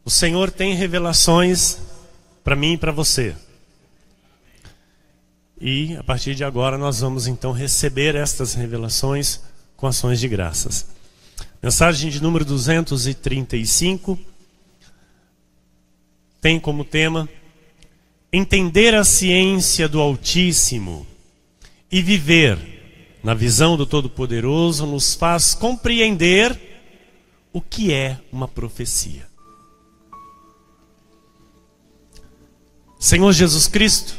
O Senhor tem revelações para mim e para você. E a partir de agora nós vamos então receber estas revelações com ações de graças. Mensagem de número 235 tem como tema: entender a ciência do Altíssimo e viver na visão do Todo-Poderoso nos faz compreender o que é uma profecia. Senhor Jesus Cristo,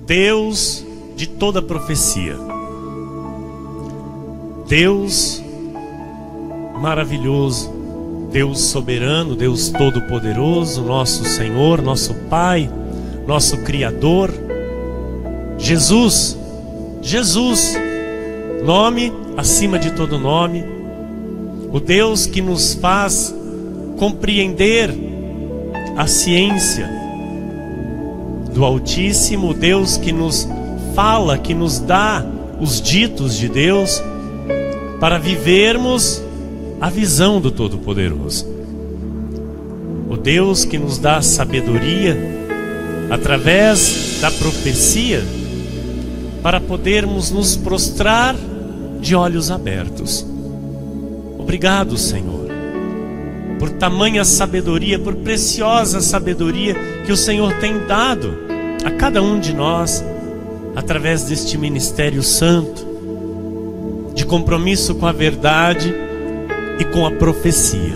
Deus de toda profecia, Deus maravilhoso, Deus soberano, Deus todo-poderoso, nosso Senhor, nosso Pai, nosso Criador, Jesus, nome acima de todo nome, o Deus que nos faz compreender a ciência do Altíssimo, o Deus que nos fala, que nos dá os ditos de Deus para vivermos a visão do Todo-Poderoso. O Deus que nos dá sabedoria através da profecia para podermos nos prostrar de olhos abertos. Obrigado, Senhor, por tamanha sabedoria, por preciosa sabedoria que o Senhor tem dado a cada um de nós através deste ministério santo, de compromisso com a verdade e com a profecia.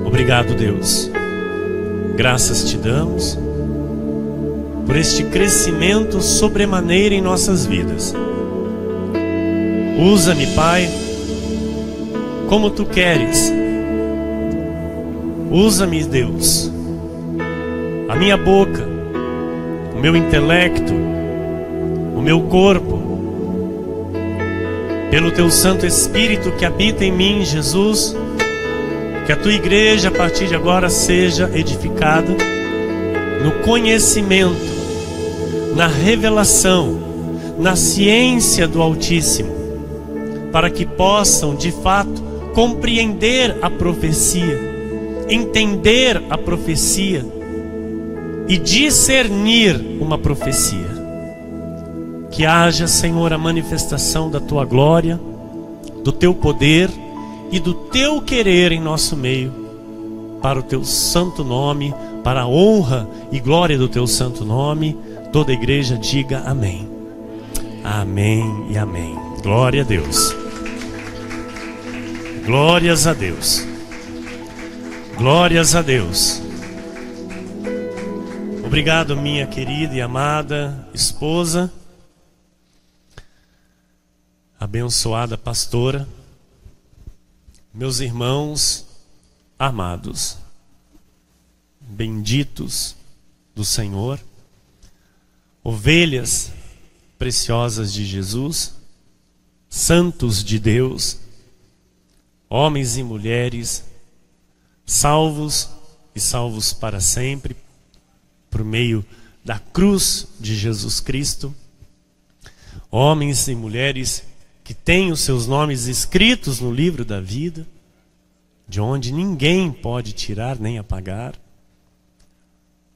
Obrigado, Deus. Graças te damos por este crescimento sobremaneira em nossas vidas. Usa-me, Pai, como tu queres. Usa-me, Deus, a minha boca, o meu intelecto, o meu corpo, pelo teu Santo Espírito que habita em mim, Jesus. Que a tua igreja a partir de agora seja edificada no conhecimento, na revelação, na ciência do Altíssimo, para que possam de fato compreender a profecia, entender a profecia e discernir uma profecia. Que haja, Senhor, a manifestação da tua glória, do teu poder e do teu querer em nosso meio, para o teu santo nome, para a honra e glória do teu santo nome. Toda a igreja diga amém. Amém e amém. Glória a Deus. Glórias a Deus. Glórias a Deus. Obrigado, minha querida e amada esposa, abençoada pastora, meus irmãos amados, benditos do Senhor, ovelhas preciosas de Jesus, santos de Deus, homens e mulheres, salvos e salvos para sempre, por meio da cruz de Jesus Cristo, homens e mulheres que têm os seus nomes escritos no livro da vida, de onde ninguém pode tirar nem apagar,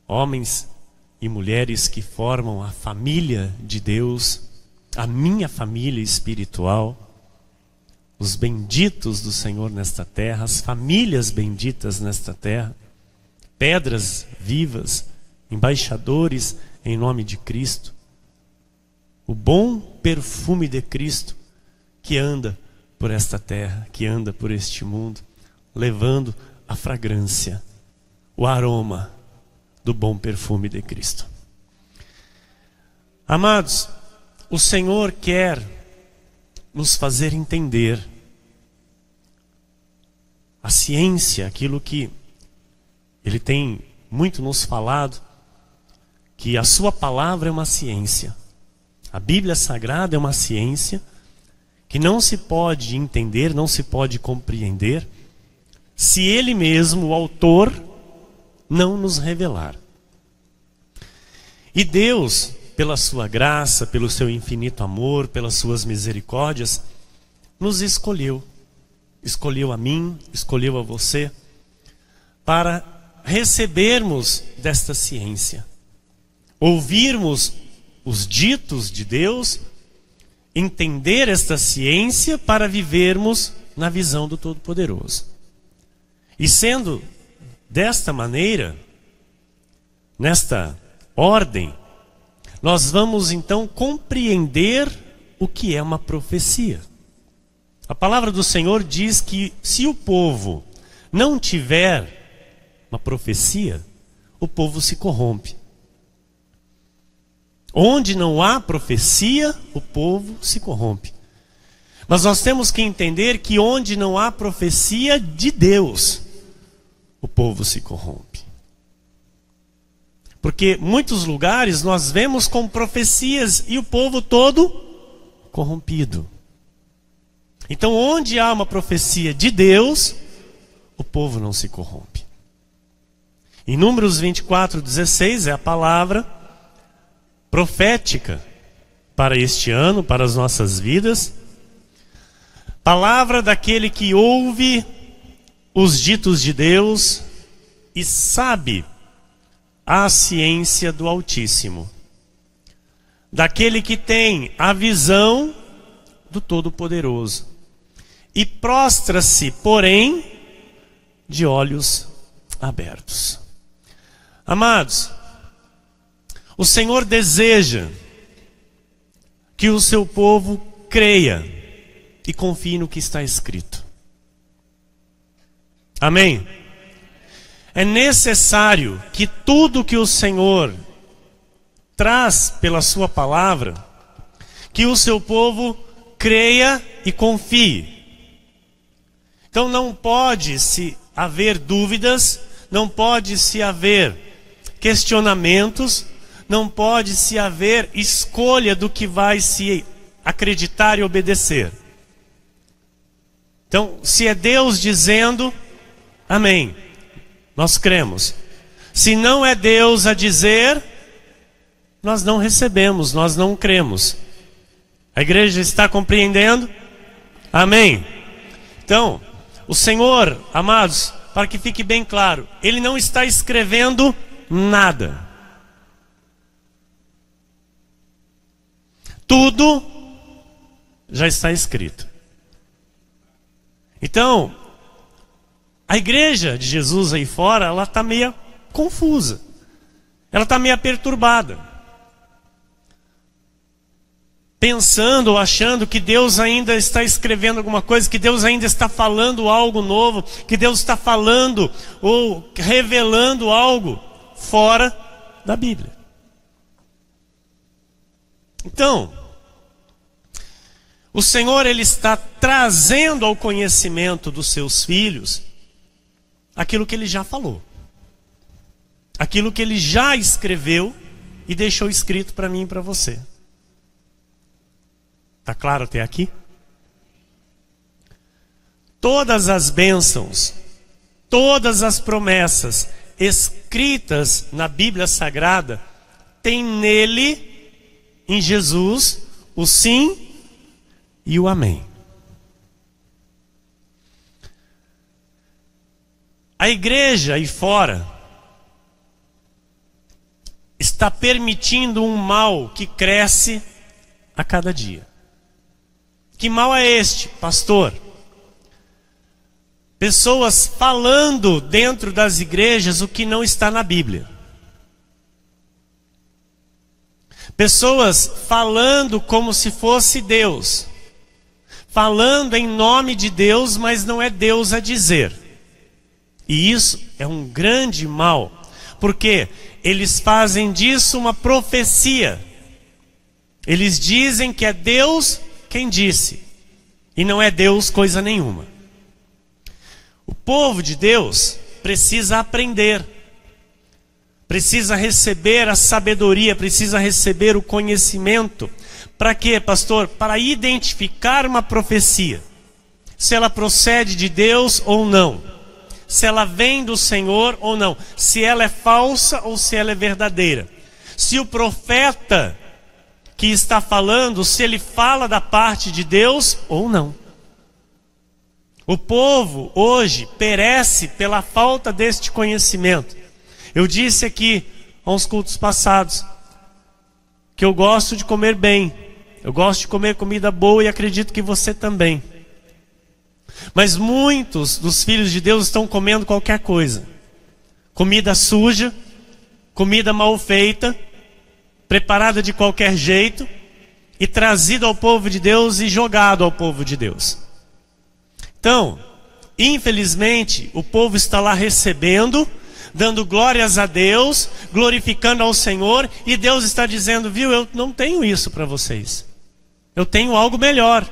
homens e mulheres que formam a família de Deus, a minha família espiritual, os benditos do Senhor nesta terra, as famílias benditas nesta terra, pedras vivas, embaixadores em nome de Cristo, o bom perfume de Cristo que anda por esta terra, que anda por este mundo, levando a fragrância, o aroma do bom perfume de Cristo. Amados, o Senhor quer nos fazer entender a ciência, aquilo que Ele tem muito nos falado, que a sua palavra é uma ciência. A Bíblia Sagrada é uma ciência que não se pode entender, não se pode compreender, se Ele mesmo, o autor, não nos revelar. E Deus, pela sua graça, pelo seu infinito amor, pelas suas misericórdias, nos escolheu. Escolheu a mim, escolheu a você, para recebermos desta ciência, ouvirmos os ditos de Deus, entender esta ciência para vivermos na visão do Todo-Poderoso. E sendo desta maneira, nesta ordem, nós vamos então compreender o que é uma profecia. A palavra do Senhor diz que se o povo não tiver uma profecia, o povo se corrompe. Onde não há profecia, o povo se corrompe. Mas nós temos que entender que onde não há profecia de Deus, o povo se corrompe. Porque muitos lugares nós vemos com profecias e o povo todo corrompido. Então, onde há uma profecia de Deus, o povo não se corrompe. Em Números 24:16 é a palavra profética para este ano, para as nossas vidas. Palavra daquele que ouve os ditos de Deus e sabe a ciência do Altíssimo. Daquele que tem a visão do Todo-Poderoso. E prostra-se, porém, de olhos abertos. Amados, o Senhor deseja que o seu povo creia e confie no que está escrito. Amém? É necessário que tudo que o Senhor traz pela sua palavra, que o seu povo creia e confie. Então não pode se haver dúvidas, não pode se haver questionamentos, não pode se haver escolha do que vai se acreditar e obedecer. Então, se é Deus dizendo, amém, nós cremos. Se não é Deus a dizer, nós não recebemos, nós não cremos. A igreja está compreendendo? Amém. Então, o Senhor, amados, para que fique bem claro, Ele não está escrevendo nada. Tudo já está escrito. Então, a igreja de Jesus aí fora, ela está meio confusa. Ela está meio perturbada. Pensando ou achando que Deus ainda está escrevendo alguma coisa, que Deus ainda está falando algo novo, que Deus está falando ou revelando algo fora da Bíblia. Então, o Senhor, Ele está trazendo ao conhecimento dos seus filhos aquilo que Ele já falou. Aquilo que Ele já escreveu e deixou escrito para mim e para você. Está claro até aqui? Todas as bênçãos, todas as promessas escritas na Bíblia Sagrada, tem nele, em Jesus, o sim e o amém. A igreja aí fora está permitindo um mal que cresce a cada dia. Que mal é este, pastor? Pessoas falando dentro das igrejas o que não está na Bíblia. Pessoas falando como se fosse Deus. Falando em nome de Deus, mas não é Deus a dizer. E isso é um grande mal, porque eles fazem disso uma profecia. Eles dizem que é Deus quem disse, e não é Deus coisa nenhuma. O povo de Deus precisa aprender, precisa receber a sabedoria, precisa receber o conhecimento. Para quê, pastor? Para identificar uma profecia, se ela procede de Deus ou não, se ela vem do Senhor ou não, se ela é falsa ou se ela é verdadeira, se o profeta que está falando, se ele fala da parte de Deus ou não. O povo hoje perece pela falta deste conhecimento. Eu disse aqui, há uns cultos passados, que eu gosto de comer bem. Eu gosto de comer comida boa e acredito que você também. Mas muitos dos filhos de Deus estão comendo qualquer coisa. Comida suja, comida mal feita, preparada de qualquer jeito e trazida ao povo de Deus e jogado ao povo de Deus. Então, infelizmente, o povo está lá recebendo, dando glórias a Deus, glorificando ao Senhor, e Deus está dizendo, viu, eu não tenho isso para vocês. Eu tenho algo melhor.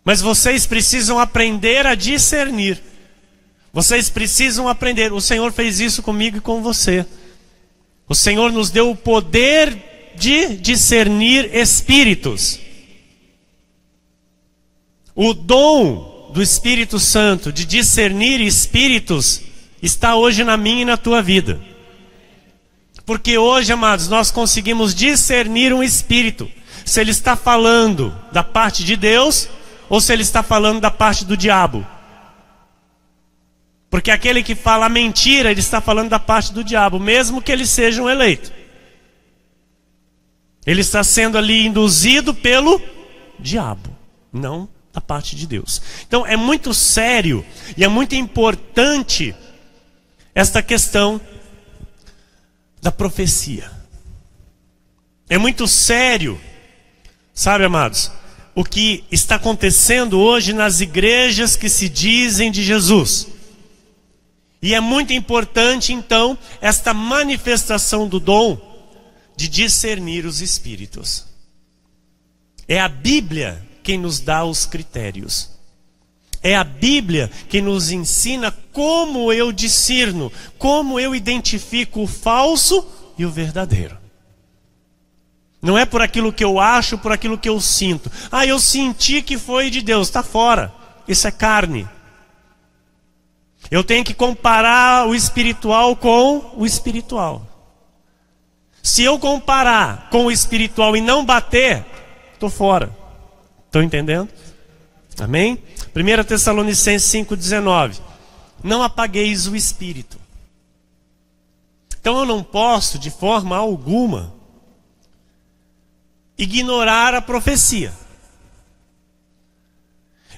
Mas vocês precisam aprender a discernir. Vocês precisam aprender. O Senhor fez isso comigo e com você. O Senhor nos deu o poder de discernir espíritos. O dom do Espírito Santo de discernir espíritos está hoje na minha e na tua vida. Porque hoje, amados, nós conseguimos discernir um espírito. Se ele está falando da parte de Deus ou se ele está falando da parte do diabo. Porque aquele que fala a mentira, ele está falando da parte do diabo, mesmo que ele seja um eleito. Ele está sendo ali induzido pelo diabo, não da parte de Deus. Então é muito sério e é muito importante esta questão da profecia. É muito sério, sabe, amados, o que está acontecendo hoje nas igrejas que se dizem de Jesus. E é muito importante, então, esta manifestação do dom de discernir os espíritos. É a Bíblia quem nos dá os critérios. É a Bíblia que nos ensina como eu discerno, como eu identifico o falso e o verdadeiro. Não é por aquilo que eu acho, por aquilo que eu sinto. Ah, eu senti que foi de Deus. Está fora. Isso é carne. Eu tenho que comparar o espiritual com o espiritual. Se eu comparar com o espiritual e não bater, estou fora. Estão entendendo? Amém? 1 Tessalonicenses 5,19. Não apagueis o espírito. Então eu não posso, de forma alguma, ignorar a profecia.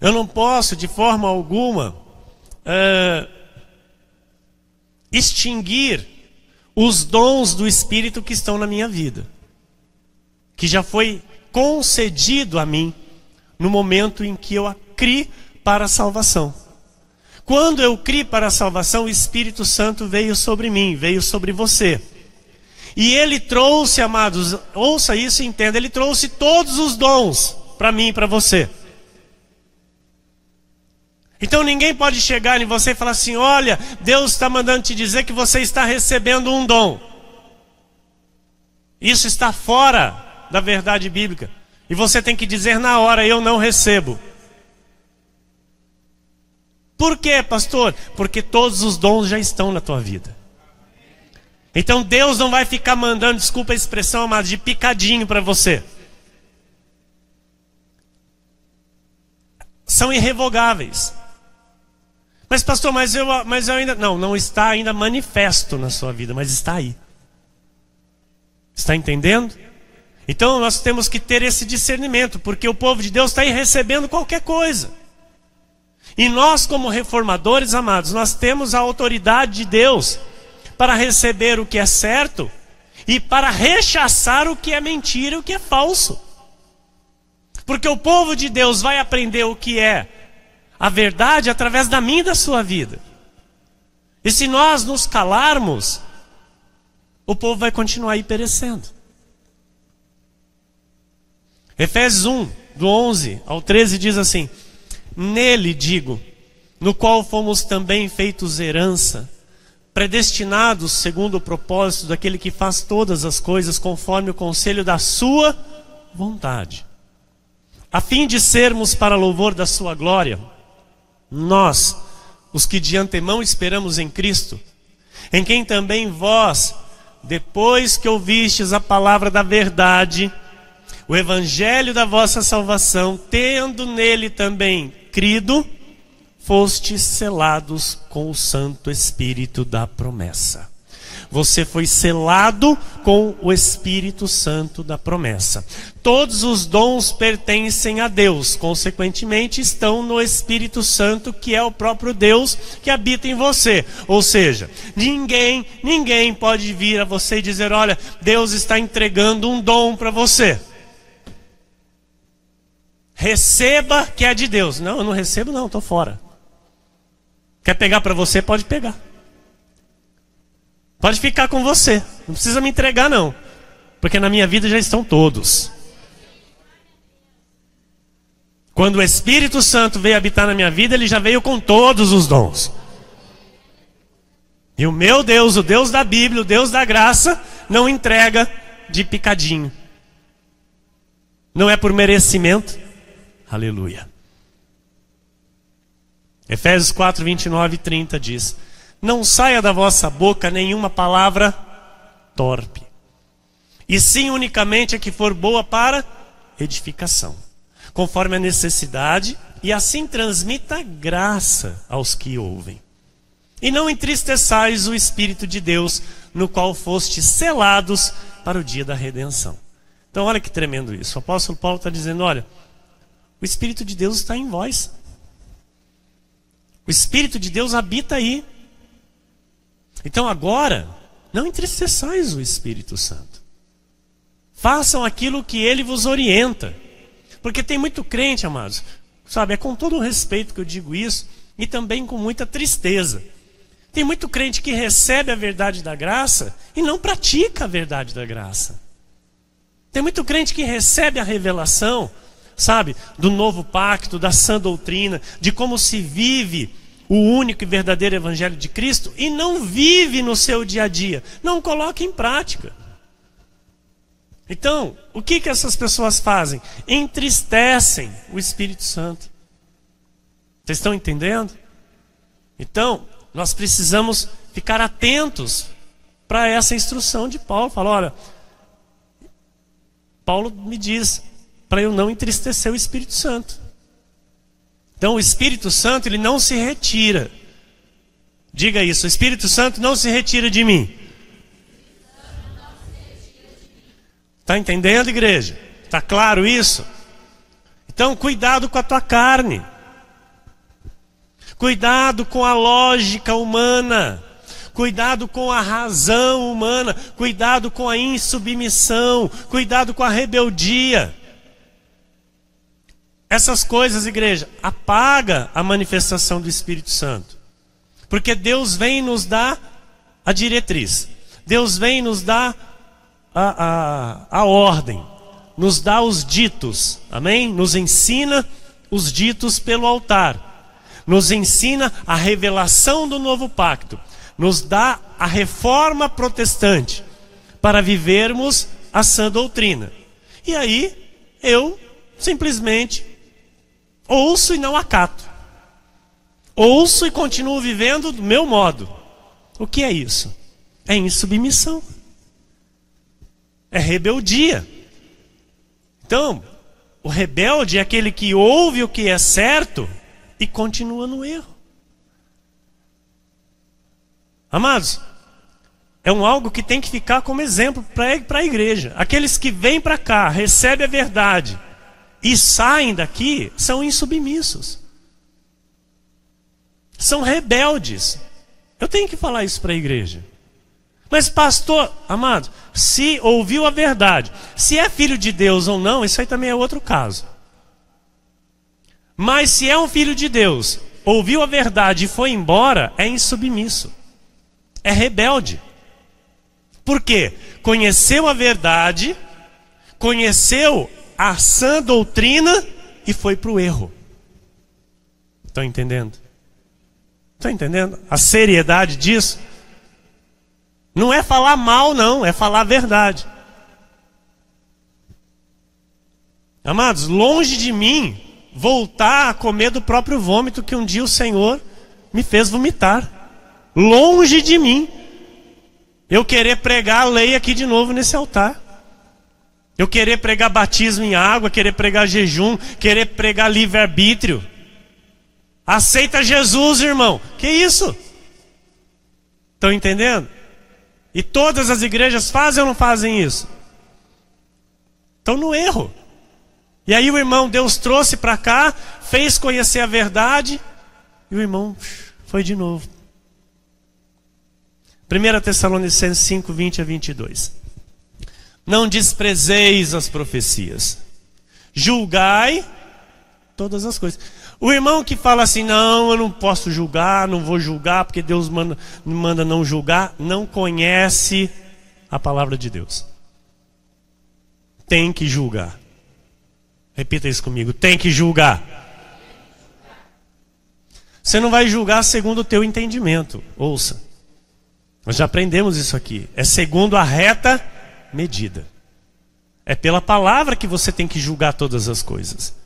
Eu não posso, de forma alguma, extinguir os dons do Espírito que estão na minha vida, que já foi concedido a mim no momento em que eu criei para a salvação. Quando eu criei para a salvação, o Espírito Santo veio sobre mim, veio sobre você. E ele trouxe, amados, ouça isso e entenda, ele trouxe todos os dons para mim e para você. Então ninguém pode chegar em você e falar assim, olha, Deus está mandando te dizer que você está recebendo um dom. Isso está fora da verdade bíblica. E você tem que dizer na hora, eu não recebo. Por quê, pastor? Porque todos os dons já estão na tua vida. Então Deus não vai ficar mandando, desculpa a expressão, mas de picadinho para você. São irrevogáveis. Mas pastor, mas eu ainda... Não está ainda manifesto na sua vida, mas está aí. Está entendendo? Então nós temos que ter esse discernimento, porque o povo de Deus está aí recebendo qualquer coisa. E nós, como reformadores, amados, nós temos a autoridade de Deus para receber o que é certo e para rechaçar o que é mentira e o que é falso. Porque o povo de Deus vai aprender o que é a verdade através da minha e da sua vida. E se nós nos calarmos, o povo vai continuar aí perecendo. Efésios 1, do 11 ao 13 diz assim: nele, digo, no qual fomos também feitos herança, predestinados segundo o propósito daquele que faz todas as coisas conforme o conselho da sua vontade, a fim de sermos para louvor da sua glória, nós, os que de antemão esperamos em Cristo, em quem também vós, depois que ouvistes a palavra da verdade, o evangelho da vossa salvação, tendo nele também crido, fostes selados com o Santo Espírito da promessa. Você foi selado com o Espírito Santo da promessa. Todos os dons pertencem a Deus, consequentemente estão no Espírito Santo, que é o próprio Deus que habita em você. Ou seja, ninguém pode vir a você e dizer: olha, Deus está entregando um dom para você. Receba que é de Deus. Não, eu não recebo não, estou fora. Quer pegar para você? Pode pegar. Pode ficar com você. Não precisa me entregar não. Porque na minha vida já estão todos. Quando o Espírito Santo veio habitar na minha vida, ele já veio com todos os dons. E o meu Deus, o Deus da Bíblia, o Deus da graça, não entrega de picadinho. Não é por merecimento. Aleluia. Efésios 4, 29 e 30 diz: não saia da vossa boca nenhuma palavra torpe, e sim unicamente a que for boa para edificação, conforme a necessidade, e assim transmita graça aos que ouvem. E não entristeçais o Espírito de Deus, no qual fostes selados para o dia da redenção. Então olha que tremendo isso. O apóstolo Paulo está dizendo: olha, o Espírito de Deus está em vós. O Espírito de Deus habita aí. Então agora, não entristeçais o Espírito Santo. Façam aquilo que ele vos orienta. Porque tem muito crente, amados, sabe, é com todo o respeito que eu digo isso, e também com muita tristeza. Tem muito crente que recebe a verdade da graça e não pratica a verdade da graça. Tem muito crente que recebe a revelação, sabe, do novo pacto, da sã doutrina, de como se vive o único e verdadeiro evangelho de Cristo, e não vive no seu dia a dia, não coloca em prática. Então, o que essas pessoas fazem? Entristecem o Espírito Santo. Vocês estão entendendo? Então, nós precisamos ficar atentos para essa instrução de Paulo. Fala: olha, Paulo me diz para eu não entristecer o Espírito Santo. Então o Espírito Santo, ele não se retira. Diga isso: o Espírito Santo não se retira de mim. Está entendendo, igreja? Está claro isso? Então cuidado com a tua carne. Cuidado com a lógica humana. Cuidado com a razão humana. Cuidado com a insubmissão. Cuidado com a rebeldia. Essas coisas, igreja, apaga a manifestação do Espírito Santo. Porque Deus vem nos dar a diretriz. Deus vem nos dar a ordem. Nos dá os ditos. Amém? Nos ensina os ditos pelo altar. Nos ensina a revelação do novo pacto. Nos dá a reforma protestante para vivermos a sã doutrina. E aí, eu simplesmente ouço e não acato. Ouço e continuo vivendo do meu modo. O que é isso? É insubmissão. É rebeldia. Então, o rebelde é aquele que ouve o que é certo e continua no erro. Amados, é algo que tem que ficar como exemplo para a igreja. Aqueles que vêm para cá, recebem a verdade e saem daqui, são insubmissos. São rebeldes. Eu tenho que falar isso para a igreja. Mas pastor, amado, se ouviu a verdade, se é filho de Deus ou não, isso aí também é outro caso. Mas se é um filho de Deus, ouviu a verdade e foi embora, é insubmisso. É rebelde. Por quê? Conheceu a verdade, conheceu a sã doutrina e foi para o erro. Estão entendendo? Estão entendendo a seriedade disso? Não é falar mal, não, é falar a verdade. Amados, longe de mim voltar a comer do próprio vômito que um dia o Senhor me fez vomitar. Longe de mim eu querer pregar a lei aqui de novo nesse altar. Eu querer pregar batismo em água, querer pregar jejum, querer pregar livre-arbítrio. Aceita Jesus, irmão. Que isso? Estão entendendo? E todas as igrejas fazem ou não fazem isso? Estão no erro. E aí o irmão, Deus trouxe para cá, fez conhecer a verdade, e o irmão foi de novo. 1 Tessalonicenses 5, 20 a 22. Não desprezeis as profecias. Julgai todas as coisas. O irmão que fala assim, não, eu não posso julgar, não vou julgar, porque Deus me manda não julgar, não conhece a palavra de Deus. Tem que julgar. Repita isso comigo, tem que julgar. Você não vai julgar segundo o teu entendimento. Ouça. Nós já aprendemos isso aqui. É segundo a reta medida. É pela palavra que você tem que julgar todas as coisas.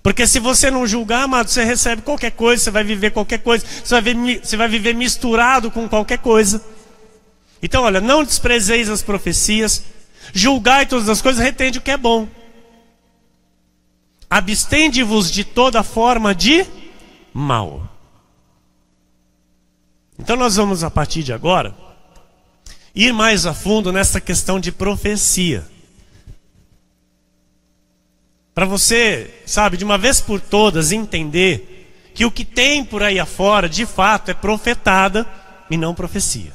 Porque se você não julgar, amado, você recebe qualquer coisa, você vai viver qualquer coisa, você vai viver misturado com qualquer coisa. Então, olha, não desprezeis as profecias, julgai todas as coisas, retende o que é bom. Abstende-vos de toda forma de mal. Então nós vamos, a partir de agora, ir mais a fundo nessa questão de profecia. Para você, sabe, de uma vez por todas entender que o que tem por aí afora, de fato, é profetada e não profecia.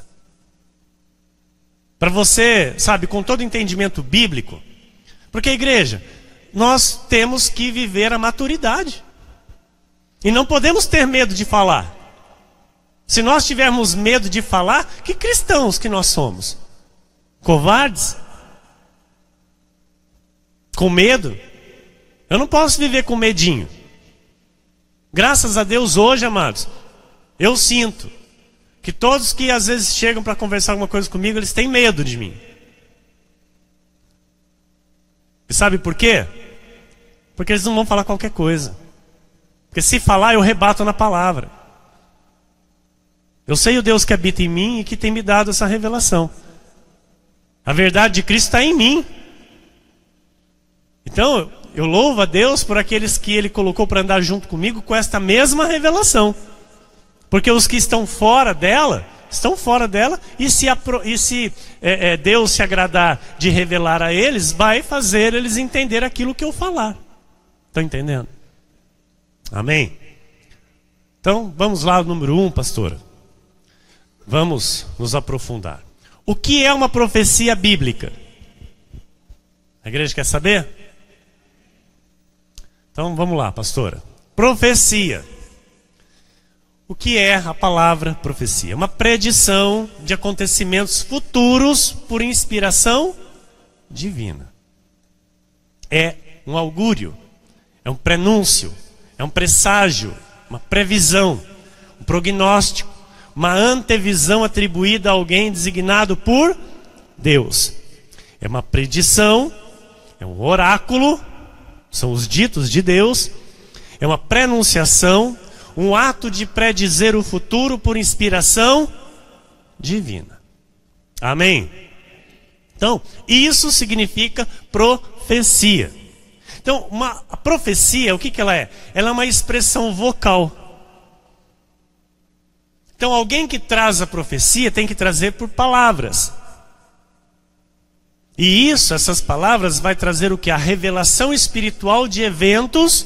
Para você, sabe, com todo entendimento bíblico, porque igreja, nós temos que viver a maturidade. E não podemos ter medo de falar. Se nós tivermos medo de falar, que cristãos que nós somos? Covardes? Com medo? Eu não posso viver com medinho. Graças a Deus hoje, amados, eu sinto que todos que às vezes chegam para conversar alguma coisa comigo, eles têm medo de mim. E sabe por quê? Porque eles não vão falar qualquer coisa. Porque se falar, eu rebato na palavra. Eu sei o Deus que habita em mim e que tem me dado essa revelação. A verdade de Cristo está em mim. Então, eu louvo a Deus por aqueles que Ele colocou para andar junto comigo com esta mesma revelação. Porque os que estão fora dela, e se Deus se agradar de revelar a eles, vai fazer eles entender aquilo que eu falar. Estão entendendo? Amém? Então, vamos lá, número 1, pastora. Vamos nos aprofundar. O que é uma profecia bíblica? A igreja quer saber? Então vamos lá, pastora. Profecia. O que é a palavra profecia? Uma predição de acontecimentos futuros por inspiração divina. É um augúrio, é um prenúncio, é um presságio, uma previsão, um prognóstico, uma antevisão atribuída a alguém designado por Deus. É uma predição, é um oráculo, são os ditos de Deus, é uma prenunciação, um ato de predizer o futuro por inspiração divina. Amém? Então, isso significa profecia. Então, a profecia, o que ela é? Ela é uma expressão vocal. Então, alguém que traz a profecia tem que trazer por palavras. E essas palavras vai trazer o que? A revelação espiritual de eventos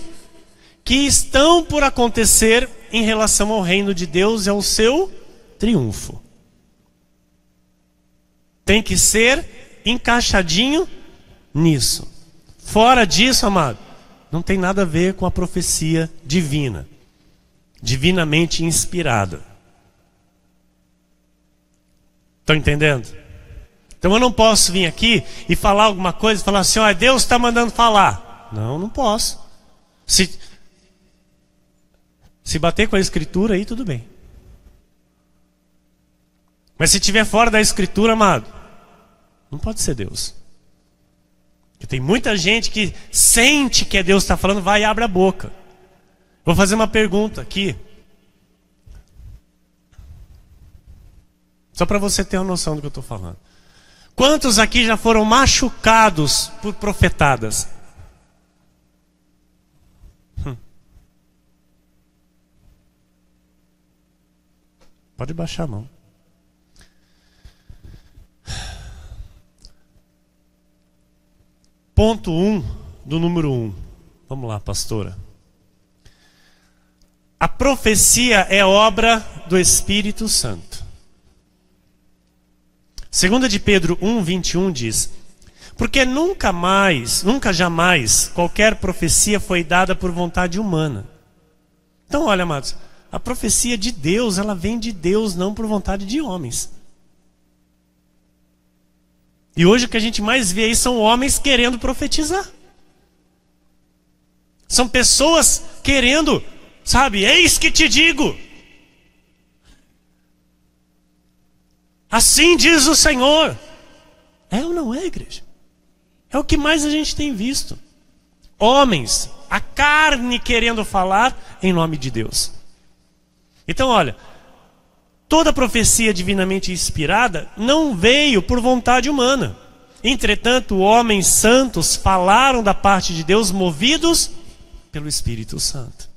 que estão por acontecer em relação ao reino de Deus e ao seu triunfo. Tem que ser encaixadinho nisso. Fora disso, amado, não tem nada a ver com a profecia divina, divinamente inspirada. Estão entendendo? Então eu não posso vir aqui e falar alguma coisa e falar assim, ó, Deus está mandando falar. Não, não posso. Se bater com a escritura aí, tudo bem. Mas se estiver fora da escritura, amado, não pode ser Deus. Porque tem muita gente que sente que é Deus que está falando, vai e abre a boca. Vou fazer uma pergunta aqui. Só para você ter uma noção do que eu estou falando. Quantos aqui já foram machucados por profetadas? Pode baixar a mão. Ponto 1 do número 1. Vamos lá, pastora. A profecia é obra do Espírito Santo. 2 de Pedro 1:21 diz: porque nunca jamais, qualquer profecia foi dada por vontade humana. Então, olha, amados, a profecia de Deus, ela vem de Deus, não por vontade de homens. E hoje o que a gente mais vê aí são homens querendo profetizar. São pessoas querendo, sabe, eis que te digo. Assim diz o Senhor. É ou não é, igreja? É o que mais a gente tem visto. Homens, a carne querendo falar em nome de Deus. Então, olha, toda profecia divinamente inspirada não veio por vontade humana. Entretanto, homens santos falaram da parte de Deus, movidos pelo Espírito Santo.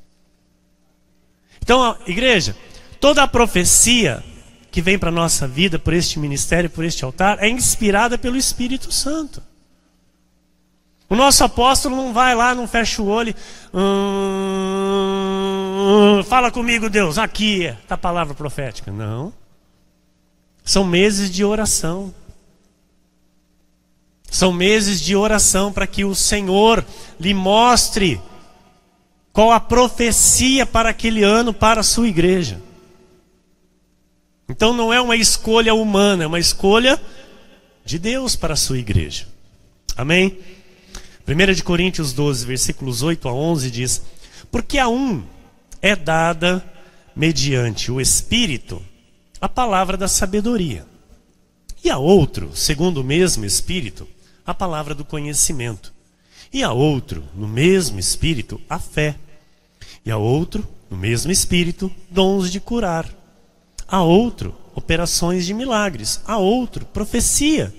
Então, igreja, toda a profecia que vem para a nossa vida, por este ministério, por este altar, é inspirada pelo Espírito Santo. O nosso apóstolo não vai lá, não fecha o olho, fala comigo, Deus, aqui está a palavra profética. Não. São meses de oração. São meses de oração para que o Senhor lhe mostre qual a profecia para aquele ano, para a sua igreja. Então não é uma escolha humana, é uma escolha de Deus para a sua igreja. Amém? 1 Coríntios 12, versículos 8 a 11 diz: porque a um é dada, mediante o Espírito, a palavra da sabedoria, e a outro, segundo o mesmo Espírito, a palavra do conhecimento, e a outro, no mesmo Espírito, a fé, e a outro, no mesmo Espírito, dons de curar, a outro, operações de milagres, a outro, profecia,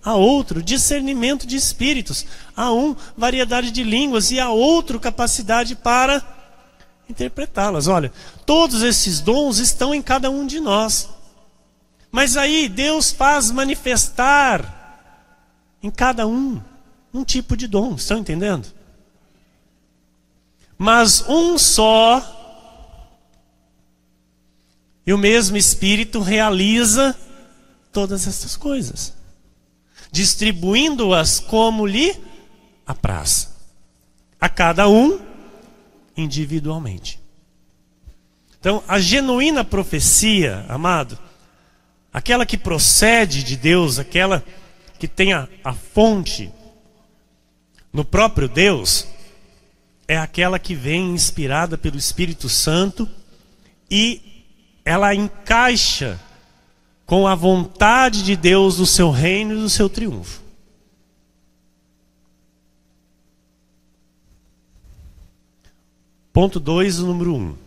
a outro, discernimento de espíritos, a um, variedade de línguas, e a outro, capacidade para interpretá-las. Olha, todos esses dons estão em cada um de nós. Mas aí Deus faz manifestar em cada um tipo de dom. Estão entendendo? Mas um só, e o mesmo Espírito realiza todas essas coisas, distribuindo-as como lhe apraz, a cada um individualmente. Então, a genuína profecia, amado, aquela que procede de Deus, aquela que tem a fonte no próprio Deus, é aquela que vem inspirada pelo Espírito Santo e ela encaixa com a vontade de Deus do seu reino e do seu triunfo. Ponto 2, o número 1.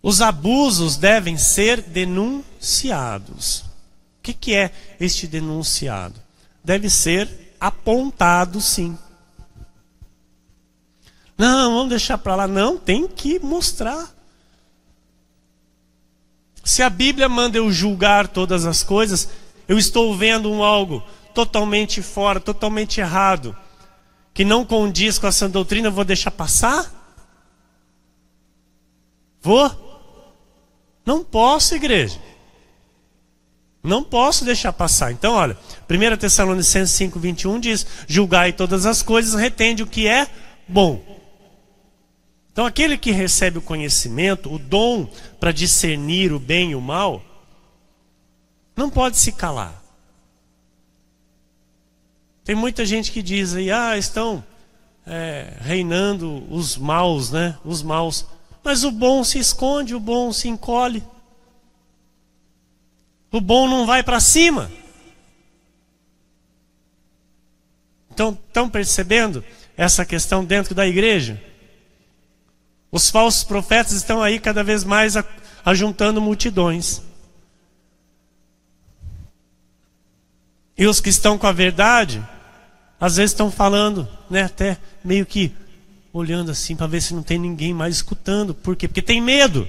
Os abusos devem ser denunciados. O que é este denunciado? Deve ser apontado, sim. Não, vamos deixar para lá. Não, tem que mostrar. Se a Bíblia manda eu julgar todas as coisas, eu estou vendo algo totalmente fora, totalmente errado, que não condiz com a sã doutrina, eu vou deixar passar? Vou? Não posso, igreja. Não posso deixar passar. Então, olha, 1 Tessalonicenses 5:21 diz: julgai todas as coisas, retende o que é bom. Então, aquele que recebe o conhecimento, o dom para discernir o bem e o mal, não pode se calar. Tem muita gente que diz aí, estão reinando os maus, né? Os maus. Mas o bom se esconde, o bom se encolhe. O bom não vai para cima. Então, estão percebendo essa questão dentro da igreja? Os falsos profetas estão aí cada vez mais ajuntando multidões. E os que estão com a verdade, às vezes estão falando, né, até meio que olhando assim para ver se não tem ninguém mais escutando. Por quê? Porque tem medo.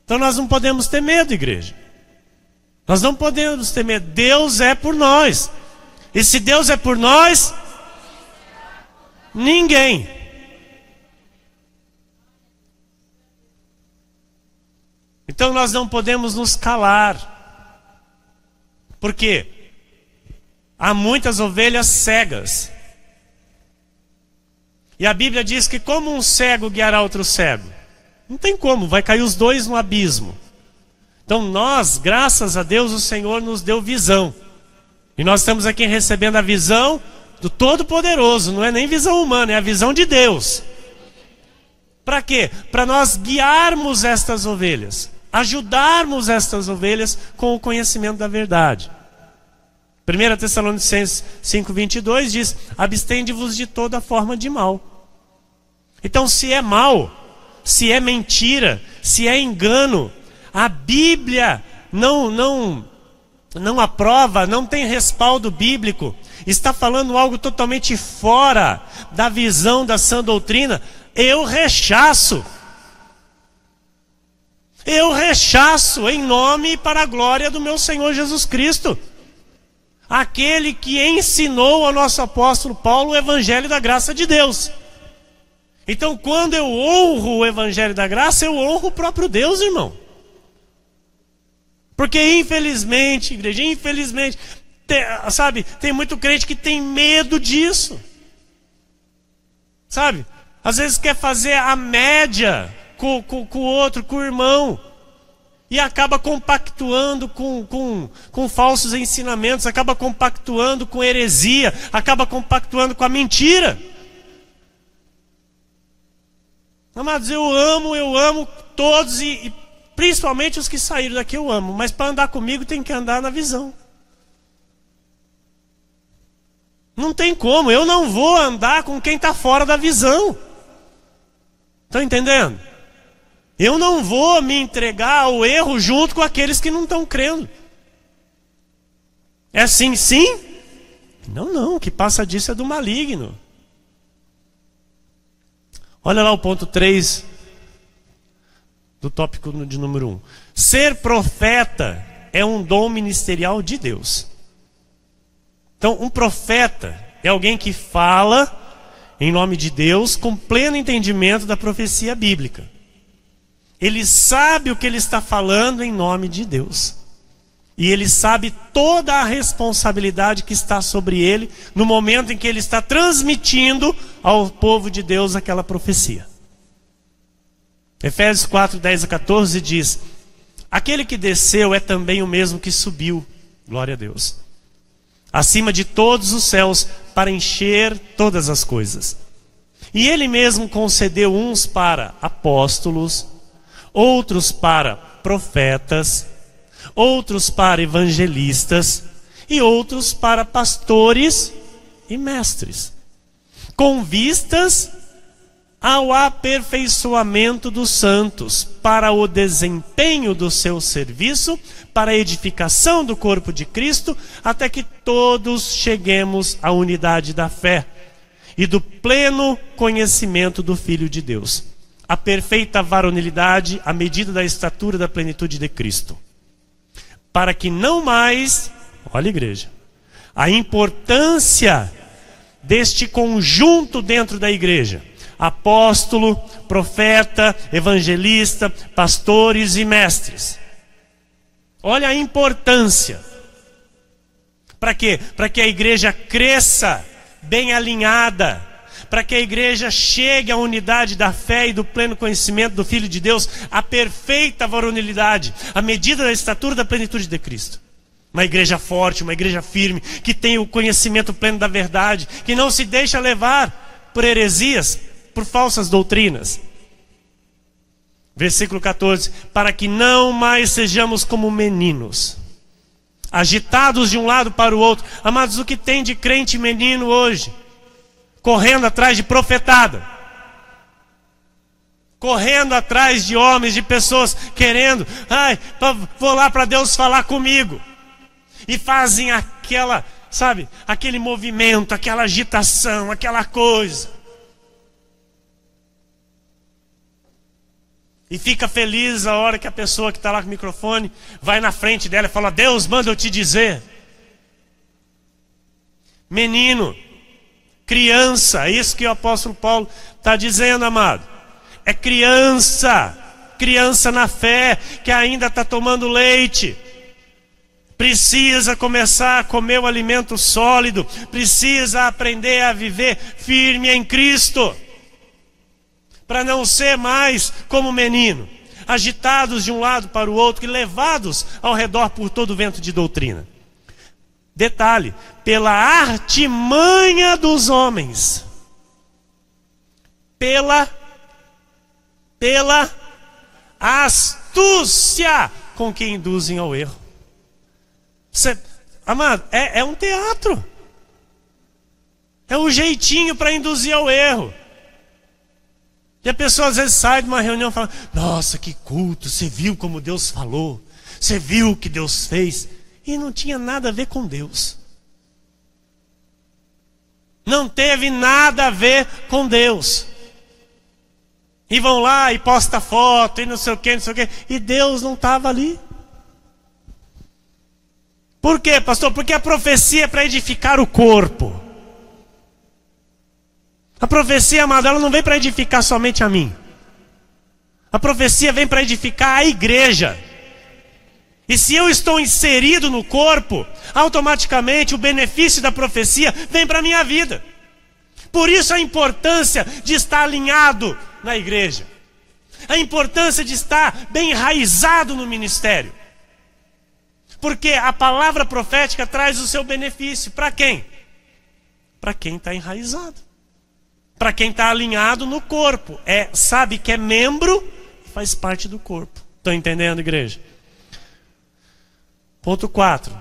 Então nós não podemos ter medo, igreja. Nós não podemos ter medo. Deus é por nós. E se Deus é por nós, ninguém. Então nós não podemos nos calar. Por quê? Há muitas ovelhas cegas. E a Bíblia diz que como um cego guiará outro cego? Não tem como, vai cair os dois no abismo. Então nós, graças a Deus, o Senhor nos deu visão. E nós estamos aqui recebendo a visão do Todo-Poderoso. Não é nem visão humana, é a visão de Deus. Para quê? Para nós guiarmos estas ovelhas. Ajudarmos estas ovelhas com o conhecimento da verdade. 1 Tessalonicenses 5:22 diz: abstende-vos de toda forma de mal. Então, se é mal, se é mentira, se é engano, a Bíblia não aprova, não tem respaldo bíblico, está falando algo totalmente fora da visão da sã doutrina, eu rechaço. Eu rechaço em nome e para a glória do meu Senhor Jesus Cristo. Aquele que ensinou ao nosso apóstolo Paulo o Evangelho da graça de Deus. Então, quando eu honro o Evangelho da graça, eu honro o próprio Deus, irmão. Porque infelizmente, igreja, infelizmente, tem muito crente que tem medo disso. Sabe? Às vezes quer fazer a média com o outro, com o irmão. E acaba compactuando com falsos ensinamentos, acaba compactuando com heresia, acaba compactuando com a mentira. Amados, eu amo todos e principalmente os que saíram daqui eu amo. Mas para andar comigo tem que andar na visão. Não tem como, eu não vou andar com quem está fora da visão. Estão entendendo? Eu não vou me entregar ao erro junto com aqueles que não estão crendo. É sim, sim? Não, o que passa disso é do maligno. Olha lá o ponto 3 do tópico de número 1. Ser profeta é um dom ministerial de Deus. Então, um profeta é alguém que fala em nome de Deus com pleno entendimento da profecia bíblica. Ele sabe o que ele está falando em nome de Deus. E ele sabe toda a responsabilidade que está sobre ele no momento em que ele está transmitindo ao povo de Deus aquela profecia. Efésios 4:10-14 diz: aquele que desceu é também o mesmo que subiu, glória a Deus, acima de todos os céus, para encher todas as coisas. E ele mesmo concedeu uns para apóstolos, outros para profetas, outros para evangelistas e outros para pastores e mestres, com vistas ao aperfeiçoamento dos santos, para o desempenho do seu serviço, para a edificação do corpo de Cristo, até que todos cheguemos à unidade da fé e do pleno conhecimento do Filho de Deus, a perfeita varonilidade à medida da estatura da plenitude de Cristo, para que não mais, olha igreja, a importância deste conjunto dentro da igreja, apóstolo, profeta, evangelista, pastores e mestres. Olha a importância. Para quê? Para que a igreja cresça bem alinhada, para que a igreja chegue à unidade da fé e do pleno conhecimento do Filho de Deus, a perfeita varonilidade, à medida da estatura da plenitude de Cristo. Uma igreja forte, uma igreja firme, que tem o conhecimento pleno da verdade, que não se deixa levar por heresias, por falsas doutrinas. Versículo 14: para que não mais sejamos como meninos, agitados de um lado para o outro. Amados, o que tem de crente menino hoje? Correndo atrás de profetada, correndo atrás de homens, de pessoas, querendo, vou lá para Deus falar comigo. E fazem aquela, sabe, aquele movimento, aquela agitação, aquela coisa. E fica feliz a hora que a pessoa que está lá com o microfone vai na frente dela e fala: Deus manda eu te dizer. Menino, criança, é isso que o apóstolo Paulo está dizendo, amado. É criança, criança na fé, que ainda está tomando leite. Precisa começar a comer o alimento sólido, precisa aprender a viver firme em Cristo, para não ser mais como menino, agitados de um lado para o outro e levados ao redor por todo o vento de doutrina. Detalhe, pela artimanha dos homens, pela astúcia com que induzem ao erro. Amado, é um teatro. É um jeitinho para induzir ao erro. E a pessoa às vezes sai de uma reunião e fala: nossa, que culto, você viu como Deus falou, você viu o que Deus fez. E não tinha nada a ver com Deus. Não teve nada a ver com Deus. E vão lá e posta foto e não sei o que, não sei o que. E Deus não estava ali. Por quê, pastor? Porque a profecia é para edificar o corpo. A profecia, amado, ela não vem para edificar somente a mim. A profecia vem para edificar a igreja. E se eu estou inserido no corpo, automaticamente o benefício da profecia vem para a minha vida. Por isso a importância de estar alinhado na igreja. A importância de estar bem enraizado no ministério. Porque a palavra profética traz o seu benefício. Para quem? Para quem está enraizado. Para quem está alinhado no corpo. Sabe que é membro e faz parte do corpo. Estão entendendo, igreja? Ponto 4.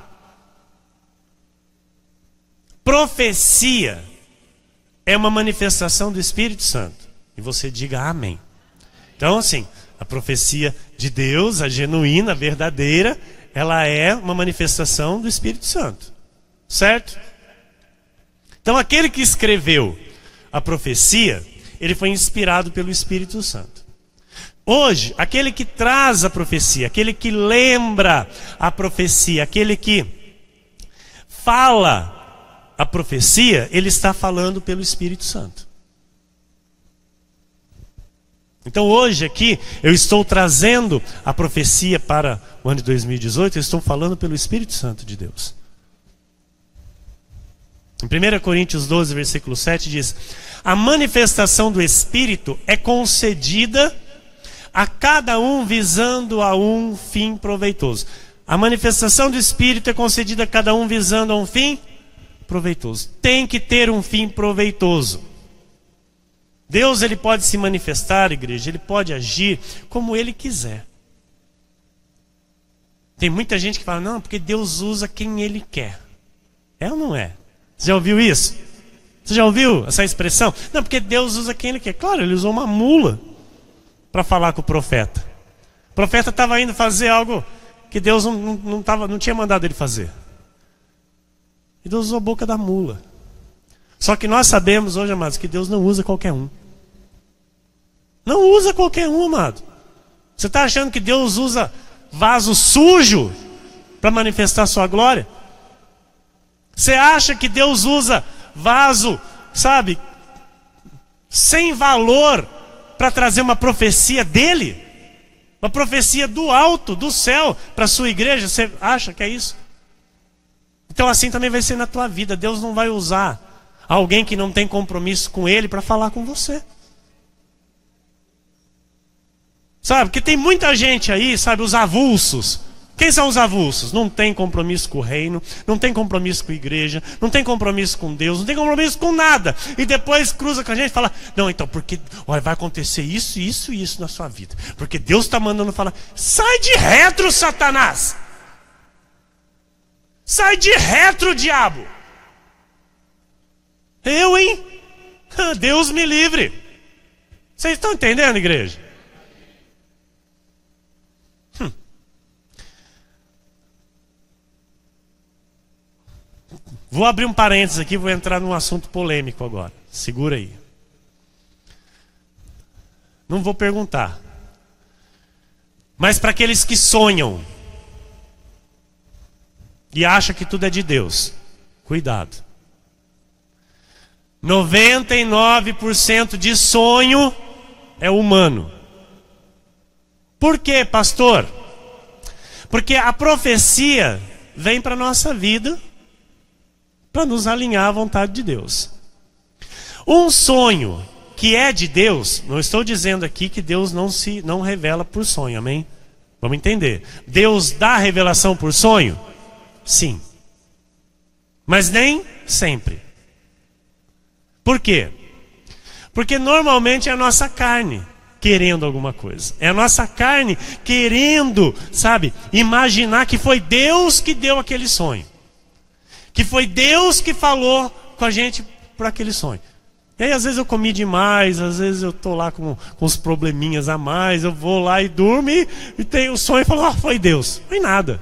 Profecia é uma manifestação do Espírito Santo. E você diga amém. Então assim, a profecia de Deus, a genuína, a verdadeira, ela é uma manifestação do Espírito Santo. Certo? Então aquele que escreveu a profecia, ele foi inspirado pelo Espírito Santo. Hoje, aquele que traz a profecia, aquele que lembra a profecia, aquele que fala a profecia, ele está falando pelo Espírito Santo. Então hoje aqui, eu estou trazendo a profecia para o ano de 2018, eu estou falando pelo Espírito Santo de Deus. Em 1 Coríntios 12, versículo 7 diz: a manifestação do Espírito é concedida a cada um visando a um fim proveitoso. A manifestação do Espírito é concedida a cada um visando a um fim proveitoso. Tem que ter um fim proveitoso. Deus, ele pode se manifestar, igreja, ele pode agir como ele quiser. Tem muita gente que fala: não, porque Deus usa quem ele quer. É ou não é? Você já ouviu isso? Você já ouviu essa expressão? Não, porque Deus usa quem ele quer. Claro, ele usou uma mula para falar com o profeta. O profeta estava indo fazer algo que Deus não tinha mandado ele fazer. E Deus usou a boca da mula. Só que nós sabemos hoje, amados, que Deus não usa qualquer um. Não usa qualquer um, amado. Você está achando que Deus usa vaso sujo para manifestar sua glória? Você acha que Deus usa vaso, sabe, sem valor para trazer uma profecia dele? Uma profecia do alto, do céu, para a sua igreja? Você acha que é isso? Então assim também vai ser na tua vida. Deus não vai usar alguém que não tem compromisso com ele para falar com você. Sabe, porque tem muita gente aí, sabe, os avulsos. Quem são os avulsos? Não tem compromisso com o reino, não tem compromisso com a igreja, não tem compromisso com Deus, não tem compromisso com nada. E depois cruza com a gente e fala: não, então, porque olha, vai acontecer isso, isso e isso na sua vida. Porque Deus está mandando falar. Sai de retro, Satanás! Sai de retro, diabo! Eu, hein? Deus me livre. Vocês estão entendendo, igreja? Vou abrir um parênteses aqui, vou entrar num assunto polêmico agora. Segura aí. Não vou perguntar. Mas para aqueles que sonham e acham que tudo é de Deus, cuidado. 99% de sonho é humano. Por quê, pastor? Porque a profecia vem para a nossa vida para nos alinhar à vontade de Deus. Um sonho que é de Deus, não estou dizendo aqui que Deus não revela por sonho, amém? Vamos entender. Deus dá revelação por sonho? Sim. Mas nem sempre. Por quê? Porque normalmente é a nossa carne querendo alguma coisa. É a nossa carne querendo, sabe, imaginar que foi Deus que deu aquele sonho. Que foi Deus que falou com a gente por aquele sonho. E aí às vezes eu comi demais, às vezes eu tô lá com uns probleminhas a mais, eu vou lá e durmo e tenho o sonho e falo, foi Deus. Não foi nada.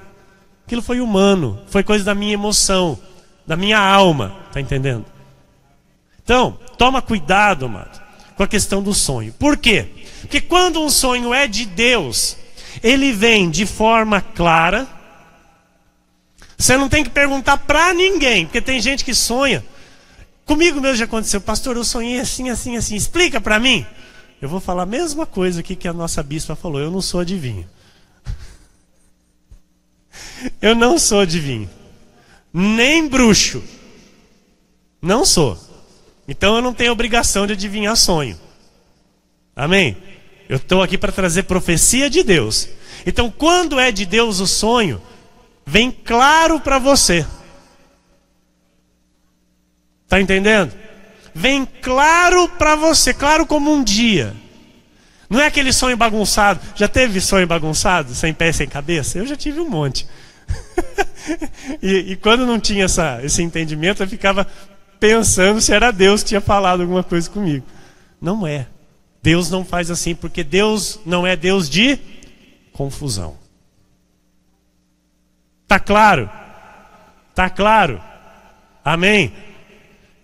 Aquilo foi humano, foi coisa da minha emoção, da minha alma, tá entendendo? Então, toma cuidado, amado, com a questão do sonho. Por quê? Porque quando um sonho é de Deus, ele vem de forma clara. Você não tem que perguntar para ninguém, porque tem gente que sonha. Comigo mesmo já aconteceu, pastor, eu sonhei assim, assim, assim, explica para mim. Eu vou falar a mesma coisa aqui que a nossa bispa falou, eu não sou adivinho. Eu não sou adivinho, nem bruxo, não sou. Então eu não tenho obrigação de adivinhar sonho. Amém? Eu estou aqui para trazer profecia de Deus. Então quando é de Deus o sonho, vem claro para você. Está entendendo? Vem claro para você, claro como um dia. Não é aquele sonho bagunçado. Já teve sonho bagunçado, sem pé e sem cabeça? Eu já tive um monte. e quando não tinha esse entendimento, eu ficava pensando se era Deus que tinha falado alguma coisa comigo. Não é. Deus não faz assim, porque Deus não é Deus de confusão. Tá claro? Tá claro? Amém?